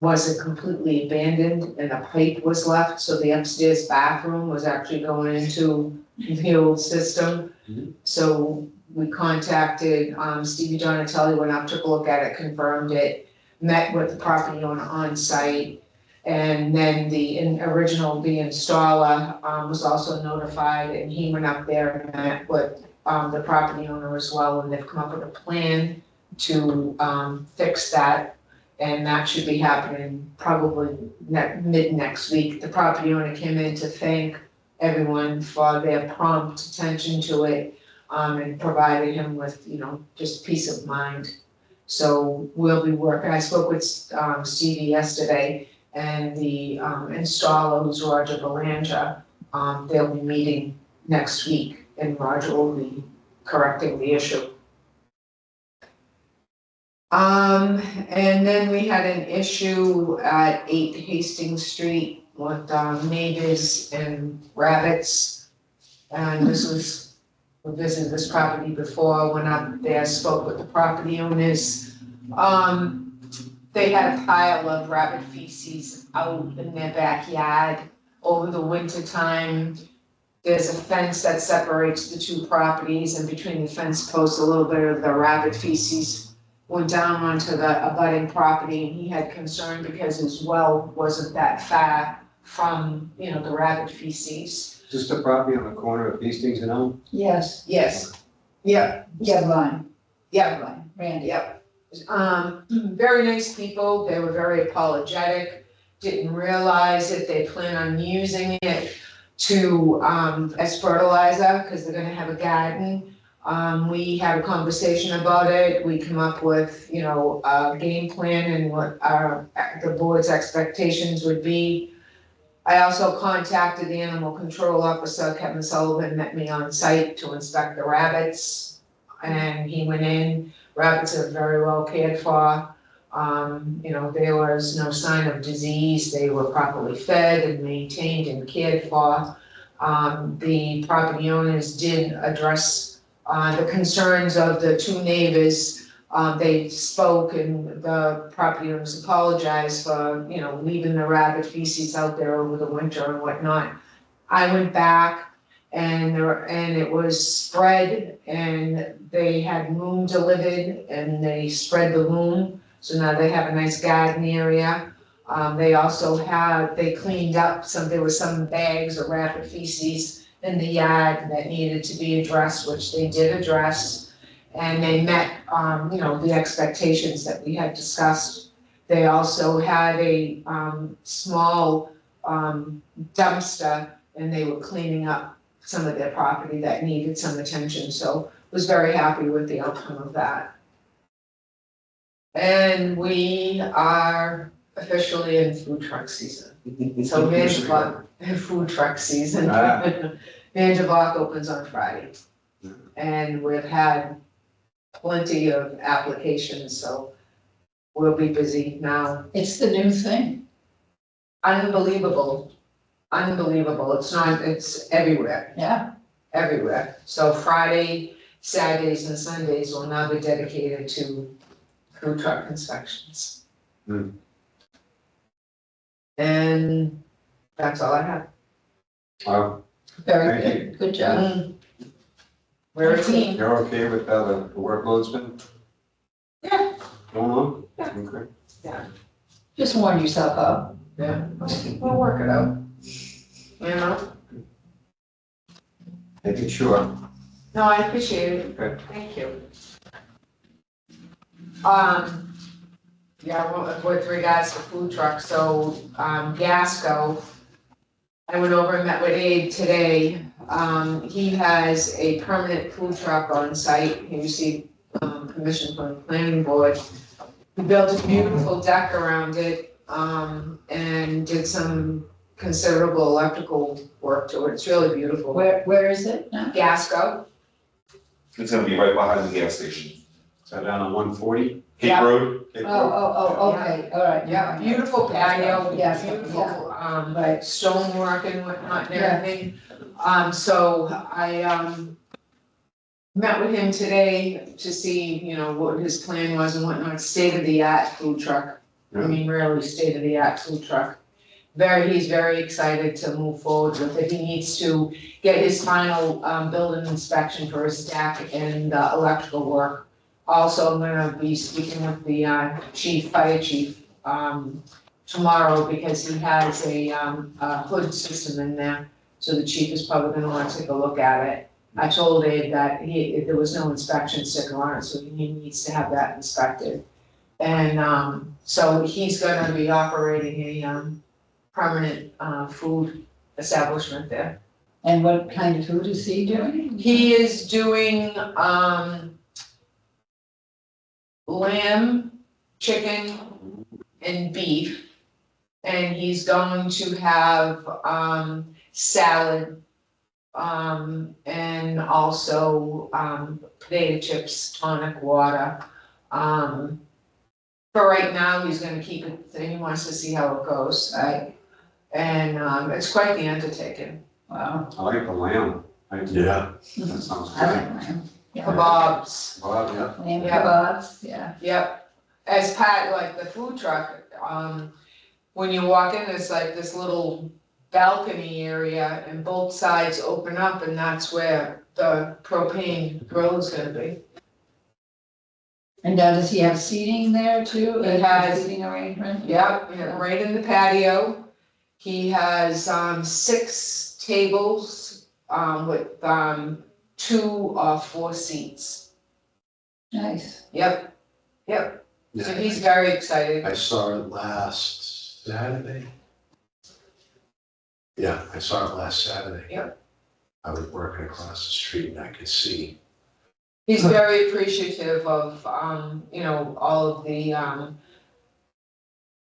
wasn't completely abandoned and a pipe was left, so the upstairs bathroom was actually going into the old system. So we contacted, Stevie Donatelli, went up, took a look at it, confirmed it, met with the property owner on site. And then the the installer, was also notified, and he went up there and met with, the property owner as well, and they've come up with a plan to, fix that. And that should be happening probably mid next week. The property owner came in to thank everyone for their prompt attention to it, and provided him with, just peace of mind. So we'll be working, I spoke with, Stevie yesterday, and the, installer, who's Roger Belanger, they'll be meeting next week, and Roger will be correcting the issue. And then we had an issue at 8 Hastings Street with, neighbors and rabbits. And this was, we visited this property before, went up there, spoke with the property owners. They had a pile of rabbit feces out in their backyard over the winter time. There's a fence that separates the two properties, and between the fence posts, a little bit of the rabbit feces went down onto the abutting property, and he had concern because his well wasn't that far from, the rabbit feces. Just a property on the corner of Hastings and Elm? Yes, Yes, yep, Gavline, yep. Randy. Yep. Very nice people, they were very apologetic, didn't realize that they plan on using it to, as fertilizer, because they're gonna have a garden. We had a conversation about it, we come up with, a game plan and what the board's expectations would be. I also contacted the animal control officer, Kevin Sullivan, met me on site to inspect the rabbits. And he went in, rabbits are very well cared for. There was no sign of disease, they were properly fed and maintained and cared for. The property owners did address, the concerns of the two neighbors. They spoke, and the property owners apologized for, leaving the rabbit feces out there over the winter and whatnot. I went back and it was spread, and they had loom delivered, and they spread the loom. So now they have a nice garden area. They also they cleaned up there were some bags of rabbit feces in the yard that needed to be addressed, which they did address. And they met, the expectations that we had discussed. They also had a, small, dumpster, and they were cleaning up some of their property that needed some attention, so was very happy with the outcome of that. And we are officially in food truck season. So food truck season. Vanderbilt opens on Friday. And we've had plenty of applications, so we'll be busy now. It's the new thing. Unbelievable, it's everywhere, Yeah. everywhere. So Friday, Saturdays and Sundays will now be dedicated to food truck inspections. And that's all I have. Very Thank good, good job. We're a team. You're okay with how the workload's been Yeah. going on? Yeah. Okay. Just warn yourself up. Yeah, we'll work it out. You know? Making sure. No, I appreciate it. Okay. Thank you. Yeah, well, with regards to food trucks, so, Gasco, I went over and met with Abe today. He has a permanent food truck on site. He received, permission from the planning board. He built a beautiful deck around it, and did some considerable electrical work to it. It's really beautiful. Where is it now? Gasco, It's gonna be right behind the gas station. So down on 140? Cape Yeah. Road, Oh, okay, all right. yeah, beautiful patio, Yes, beautiful, Right. stonework and whatnot and Yeah. everything. So I, met with him today to see, you know, what his plan was and whatnot, state-of-the-art food truck. I mean, really state-of-the-art food truck. He's very excited to move forward with it. He needs to get his final, building inspection for his deck and, electrical work. Also, I'm gonna be speaking with the, fire chief, tomorrow because he has a hood system in there. So the chief is probably gonna wanna take a look at it. I told Abe that if there was no inspection sticker on it, so he needs to have that inspected. And, so he's gonna be operating a, permanent, food establishment there. And what kind of food is he doing? He is doing, lamb, chicken, and beef. And he's going to have, salad, and also, potato chips, tonic water. For right now, he's gonna keep it, he wants to see how it goes. And, it's quite the undertaking. Wow. I like the lamb. Yeah. That sounds I great. like lamb. Yeah. Kebabs. Well, yeah. Lamb Yeah. kebabs, yeah. Yep, as part, like the food truck, when you walk in, there's like this little balcony area and both sides open up and that's where the propane grill is gonna be. And now does he have seating there too? He A has- Seating arrangement? Yep, yeah, right in the patio. He has, 6 tables, with, 2 or 4 seats. Nice. Yep, so Yeah, he's very excited. I saw it last Saturday. Yeah, I saw it last Saturday. Yep. I was working across the street and I could see. He's very appreciative of, you know, all of the,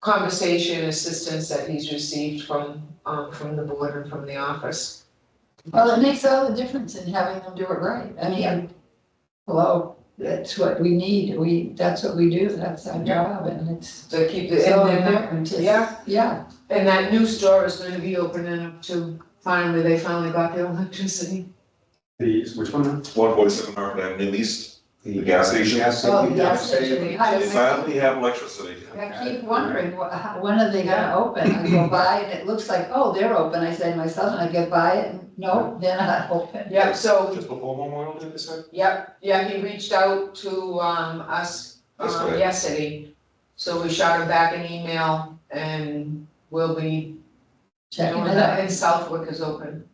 conversation assistance that he's received from the board and from the office. Well, it makes all the difference in having them do it right. I mean, hello, that's what we need. That's what we do. That's our job and it's To keep the, so and then, important. to- yeah. Yeah. and that new store is gonna be opening up too. Finally, they finally got their electricity. Which one? 147 North Avenue East, the gas station. Gas Oh, station. gas station. They I finally have electricity. keep wondering, when are they gonna open? I go by and it looks like, oh, they're open. I say to myself, and I get by it and no, they're not open. Yep, so, Just before Memorial Day, they said? yep, yeah, he reached out to, us, Yesterday. yesterday. So we shot him back an email and we'll be Checking doing it that, out. and Southwick is open.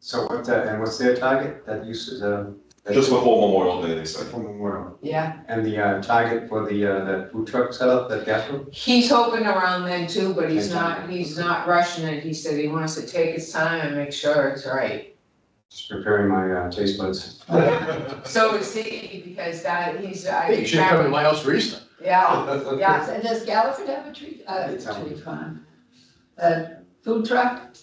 So what's their target? That use is, Just before Memorial Day, they said. From Memorial. Yeah, And the target for the that food truck setup, that gas room? he's hoping around then too, but he's not rushing it. He said he wants to take his time and make sure it's right. Just preparing my taste buds. So is he, because that, he's, Hey, you should have come to my house for Easter. yeah, yeah. So does Galliford have a tree farm? Food truck?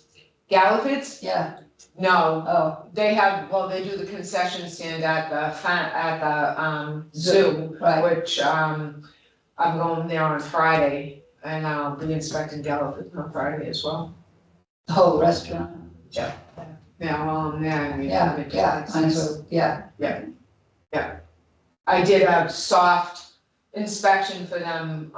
Galliford's? Yeah. No, Oh, they have, well, they do the concession stand at the zoo, right. which, I'm going there on Friday, and I'll be inspecting Galliford on Friday as well. The whole restaurant. Yeah, while I'm there, I mean. Yeah, it yeah, makes might as sense. well, yeah. I did a soft inspection for them,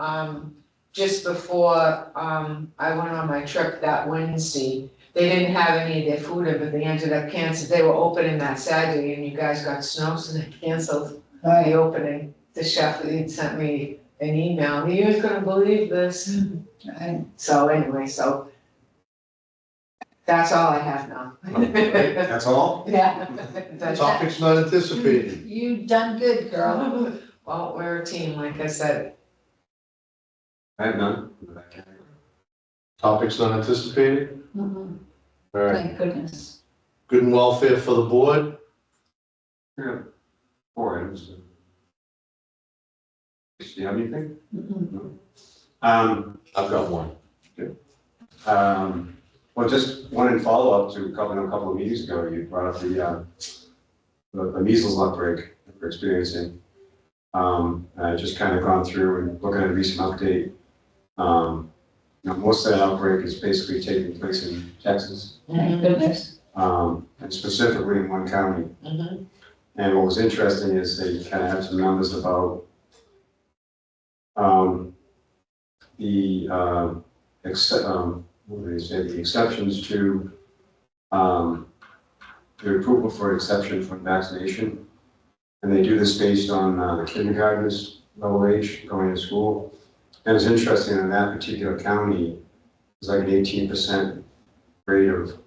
just before, I went on my trip that Wednesday, they didn't have any of their food in, but they ended up canceling, they were opening that Saturday and you guys got snow, so they canceled the opening. The chef had sent me an email, you guys gonna believe this? Right. So anyway, so that's all I have now. That's all? Yeah. That's it. Topics not anticipated. You've done good, girl. Well, we're a team, like I said. I have none. Topics not anticipated? Mhm. All right. Thank goodness. Good and welfare for the board? Yeah. 4 items. Do you have anything? Mhm. I've got one. Well, just one in follow-up to a couple of meetings ago, you brought up the measles outbreak that we're experiencing. I just kind of gone through and looking at a recent update. Most of that outbreak is basically taking place in Texas, Thank goodness. and specifically in one county. Mhm. And what was interesting is they kind of have some numbers about what do they say, the exceptions to the approval for exception from vaccination. And they do this based on the kindergartners level age going to school. And it's interesting in that particular county, it's like an 18% rate of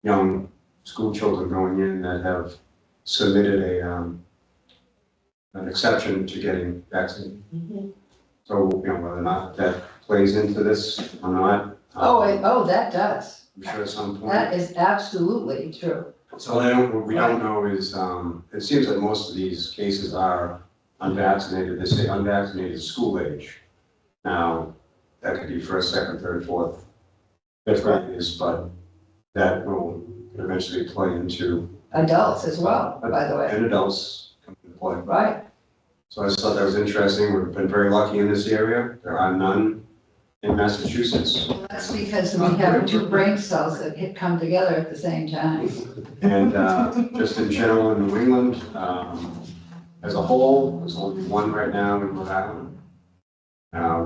young school children going in that have submitted an exception to getting vaccinated. Mhm. So, whether or not that plays into this or not. Oh, that does. I'm sure at some point. That is absolutely true. So what we don't know is, it seems that most of these cases are unvaccinated. They say unvaccinated school age. Now, that could be first, second, third, fourth, fifth graders, but that will eventually play into. Adults as well, by the way. And adults come into play. Right. So I just thought that was interesting. We've been very lucky in this area. There are none in Massachusetts. That's because we have two brain cells that hit come together at the same time. And just in general in New England, as a whole, there's only one right now in Rhode Island,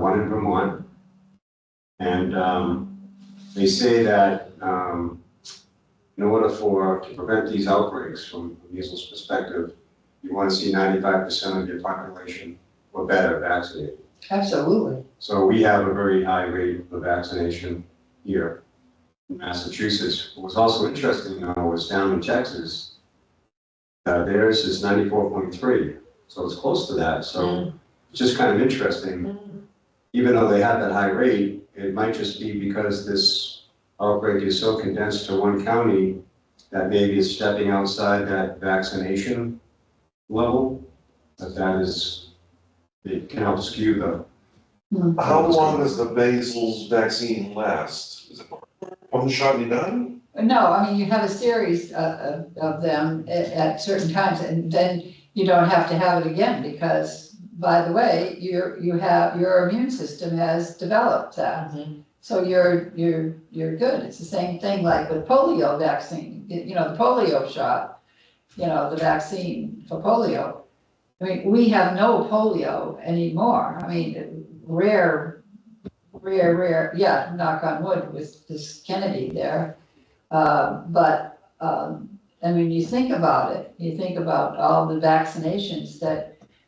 one in Vermont. And they say that in order to prevent these outbreaks from a measles perspective, you want to see 95% of your population or better vaccinated. Absolutely. So we have a very high rate of vaccination here in Massachusetts. What was also interesting, was down in Texas. Theirs is 94.3, so it's close to that. So it's just kind of interesting. Even though they have that high rate, it might just be because this outbreak is so condensed to one county that maybe it's stepping outside that vaccination level. It can help skew the. How long does the measles vaccine last? Is it one shot and you're done? No, I mean, you have a series of them at certain times, and then you don't have to have it again, because, by the way, your immune system has developed that. Mhm. So you're good. It's the same thing like with polio vaccine, the polio shot, the vaccine for polio. I mean, we have no polio anymore. I mean, rare, yeah, knock on wood with this Kennedy there. But I mean, you think about it, you think about all the vaccinations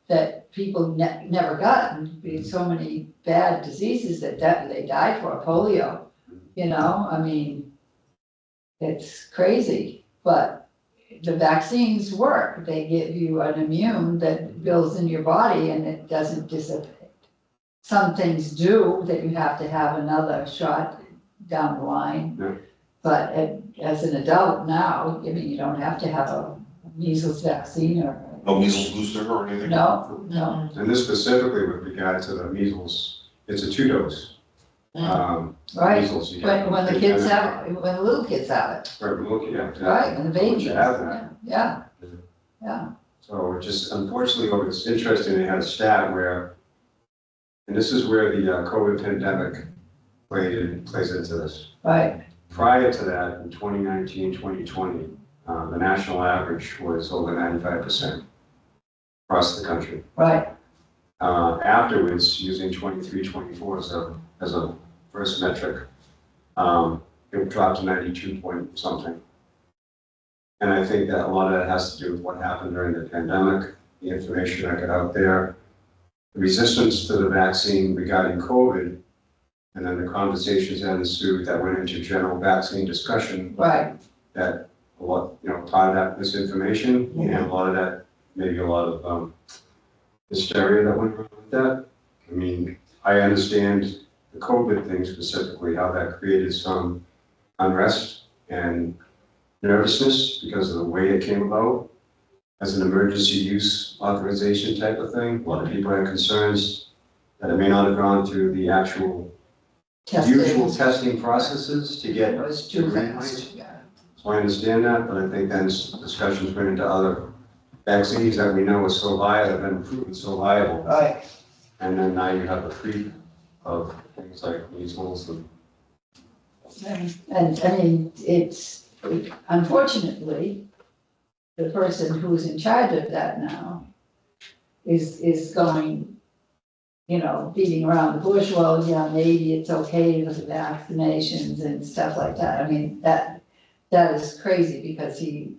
that people never got, and so many bad diseases that they died for, polio, I mean, it's crazy, but the vaccines work. They give you an immune that builds in your body and it doesn't dissipate. Some things do, that you have to have another shot down the line. Yeah. But as an adult now, I mean, you don't have to have a measles vaccine or. No measles booster or anything? No. And this specifically with regard to the measles, it's a 2-dose. Right, Measles, you get when the little kids have it, Right, look, yeah. right, when the babies. You have that. Yeah. So it just, unfortunately, it's interesting, they had a stat where, and this is where the COVID pandemic plays into this. Right, Prior to that, in 2019, 2020, the national average was over 95% across the country. right, afterwards, using 23, 24 as a first metric, it dropped to 92 point something. And I think that a lot of that has to do with what happened during the pandemic, the information that got out there, the resistance to the vaccine regarding COVID, and then the conversations that ensued that went into general vaccine discussion. Right. That a lot, part of that misinformation and a lot of that, maybe a lot of hysteria that went around with that. I mean, I understand the COVID thing specifically, how that created some unrest and nervousness because of the way it came about as an emergency use authorization type of thing. A lot of people had concerns that it may not have gone through the actual usual testing processes to get. It was too fast. Yeah. So I understand that, but I think then discussions went into other vaccines that we know are so viable, have been proven so viable. Right. And then now you have a creep of things like measles and. And I mean, unfortunately, the person who's in charge of that now is going, beating around the bush. Well, yeah, maybe it's okay with the vaccinations and stuff like that. I mean, that is crazy because he's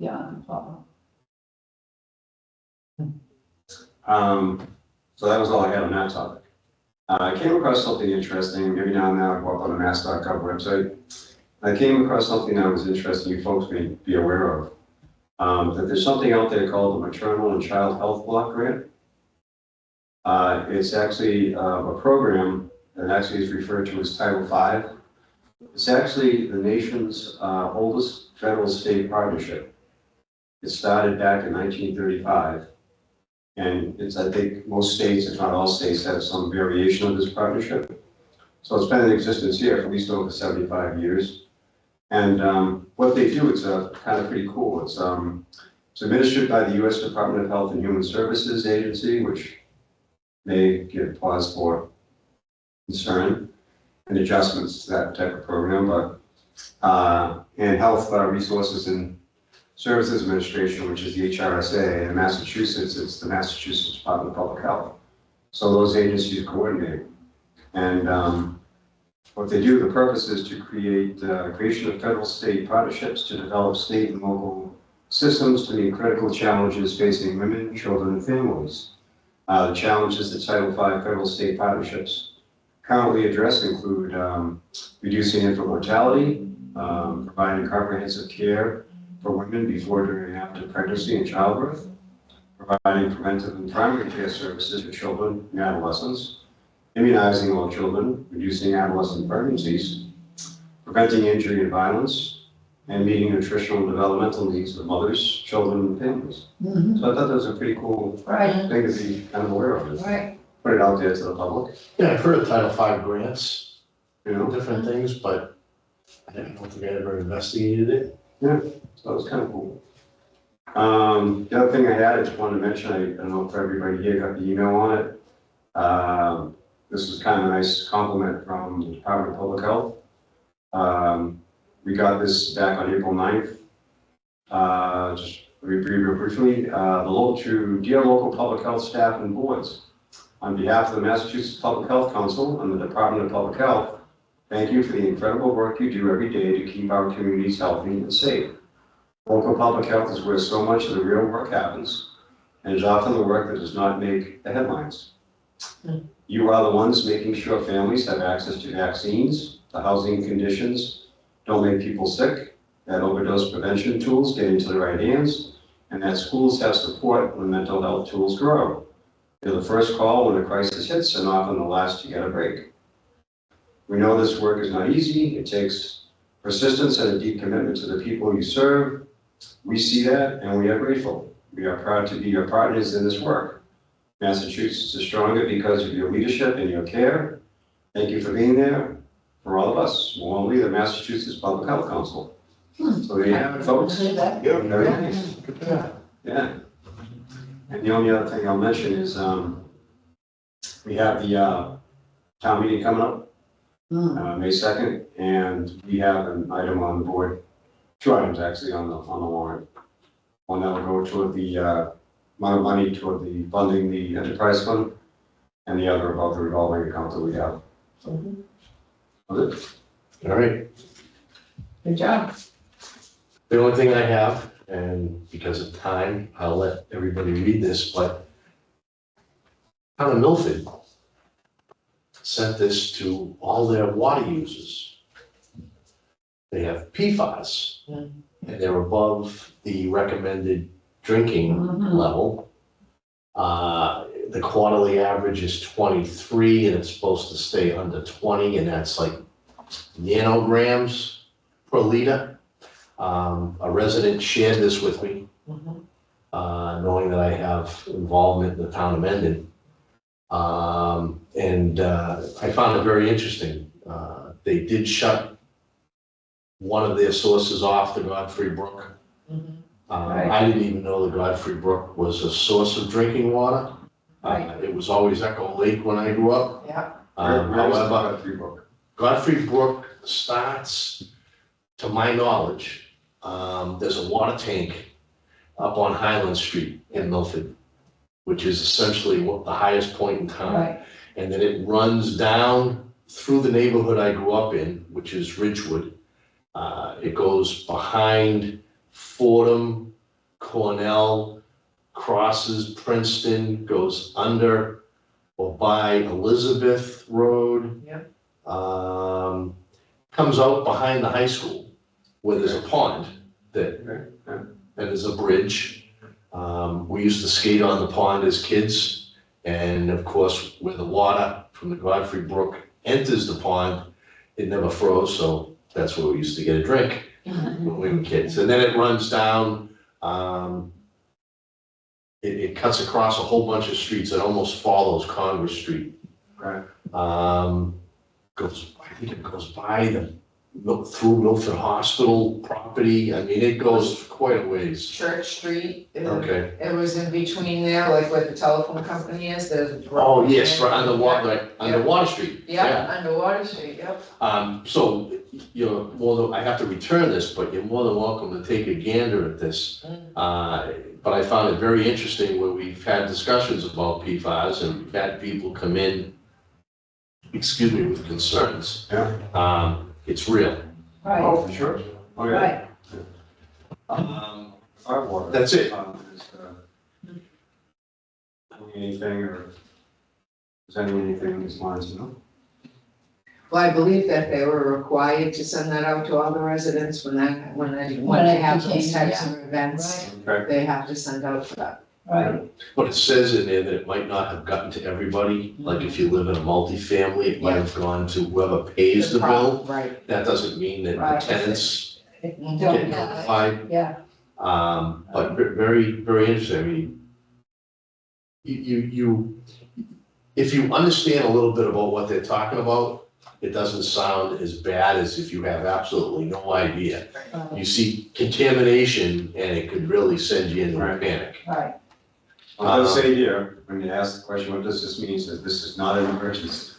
beyond the problem. So that was all I had on that topic. I came across something interesting. Every now and then I go up on the mass.gov website. I came across something that was interesting you folks may be aware of. That there's something out there called the Maternal and Child Health Block Grant. It's actually a program that actually is referred to as Title V. It's actually the nation's oldest federal-state partnership. It started back in 1935. And I think most states, if not all states, have some variation of this partnership. So it's been in existence here for at least over 75 years. And what they do, it's kind of pretty cool. It's administered by the U.S. Department of Health and Human Services Agency, which may give pause for concern and adjustments to that type of program, but and Health Resources and Services Administration, which is the HRSA, and in Massachusetts, it's the Massachusetts Department of Public Health. So those agencies coordinate. And what they do, the purpose is to create creation of federal-state partnerships to develop state and local systems to meet critical challenges facing women, children, and families. The challenges that Title V federal-state partnerships currently address include reducing infant mortality, providing comprehensive care for women before, during, and after pregnancy and childbirth, providing preventive and primary care services for children and adolescents, immunizing all children, reducing adolescent pregnancies, preventing injury and violence, and meeting nutritional and developmental needs of mothers, children, and families. Mm-hmm. So I thought that was a pretty cool Right. thing to be kind of aware of. Right. Put it out there to the public, Yeah, I've heard of Title V grants, you know? different things, but I didn't know if we had ever investigated it. So it was kind of cool. The other thing I had, I just wanted to mention, I don't know if everybody here got the email on it. This is kind of a nice compliment from the Department of Public Health. We got this back on April 9th. Just real briefly, to dear local public health staff and boards, on behalf of the Massachusetts Public Health Council and the Department of Public Health, thank you for the incredible work you do every day to keep our communities healthy and safe. Local public health is where so much of the real work happens, and is often the work that does not make the headlines. You are the ones making sure families have access to vaccines, the housing conditions don't make people sick, that overdose prevention tools get into the right hands, and that schools have support when mental health tools grow. You're the first call when a crisis hits and often the last to get a break. We know this work is not easy. It takes persistence and a deep commitment to the people you serve. We see that and we are grateful. We are proud to be your partners in this work. Massachusetts is stronger because of your leadership and your care. Thank you for being there for all of us. Warmly, the Massachusetts Public Health Council. So there you have it, folks. Very nice. Yeah. And the only other thing I'll mention is we have the town meeting coming up. May 2nd, and we have an item on the board, two items actually on the warrant. One that will go toward the amount of money toward the funding the enterprise fund, and the other above the revolving account that we have. That's it. All right. Good job. The only thing I have, and because of time, I'll let everybody read this, but Town of Milford sent this to all their water users. They have PFAS, and they're above the recommended drinking level. The quarterly average is 23, and it's supposed to stay under 20, and that's like nanograms per liter. A resident shared this with me, knowing that I have involvement in the town of Mendon. I found it very interesting. They did shut one of their sources off, the Godfrey Brook. I didn't even know the Godfrey Brook was a source of drinking water. It was always Echo Lake when I grew up. Yeah. However, Godfrey Brook starts, to my knowledge, there's a water tank up on Highland Street in Milford, which is essentially the highest point in town. Right. And then it runs down through the neighborhood I grew up in, which is Ridgewood. It goes behind Fordham, Cornell, crosses Princeton, goes under or by Elizabeth Road. Yep. Comes out behind the high school where there's a pond and there's a bridge. We used to skate on the pond as kids, and of course, where the water from the Godfrey Brook enters the pond, it never froze, so that's where we used to get a drink when we were kids. And then it runs down, it cuts across a whole bunch of streets. It almost follows Congress Street. Right. I think it goes by through Milford Hospital property. I mean, it goes quite a ways. Church Street. Okay. It was in between there, like where the telephone company is, there's. Oh, yes, right, under Water Street. Yeah, under Water Street, yep. So you're more than, I have to return this, but you're more than welcome to take a gander at this. But I found it very interesting where we've had discussions about PFAS and we've had people come in, with concerns. Yeah. It's real. Right, Oh, for sure. Oh, yeah. right. Our water. That's it. Anything, or is anything in these lines, you know? Well, I believe that they were required to send that out to all the residents when When they it have became, these types yeah. of events. Okay. They have to send out for that. Right, But it says in there that it might not have gotten to everybody. Like if you live in a multifamily, it might have gone to whoever pays the bill. Right. That doesn't mean that Right. the tenants Don't get have it. notified. Yeah, But very, very interesting. I mean, if you understand a little bit about what they're talking about, it doesn't sound as bad as if you have absolutely no idea. You see contamination and it could really send you into a Right. panic. right, Well, it does say here, when you ask the question, what does this mean, it says this is not an emergency.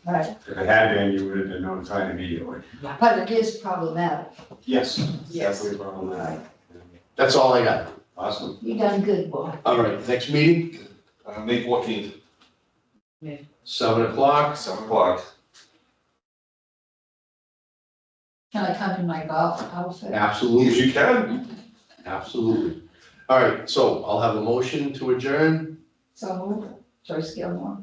right. If it had been, you would have been notified immediately. But it is problematic. Yes. Yes. Definitely a problem there. That's all I got. Awesome. You done good, boy. All right, next meeting, May 14th, 7 o'clock. 7 o'clock. Can I come in my golf outfit? If Absolutely, you can. absolutely. All right, so I'll have a motion to adjourn. So move, Joyce Gilmore.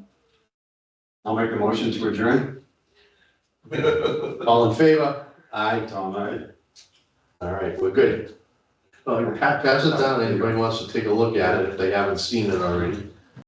I'll make a motion to adjourn. All in favor? Aye. Tom, aye. All right, we're good. Pass it down, anybody wants to take a look at it if they haven't seen it already.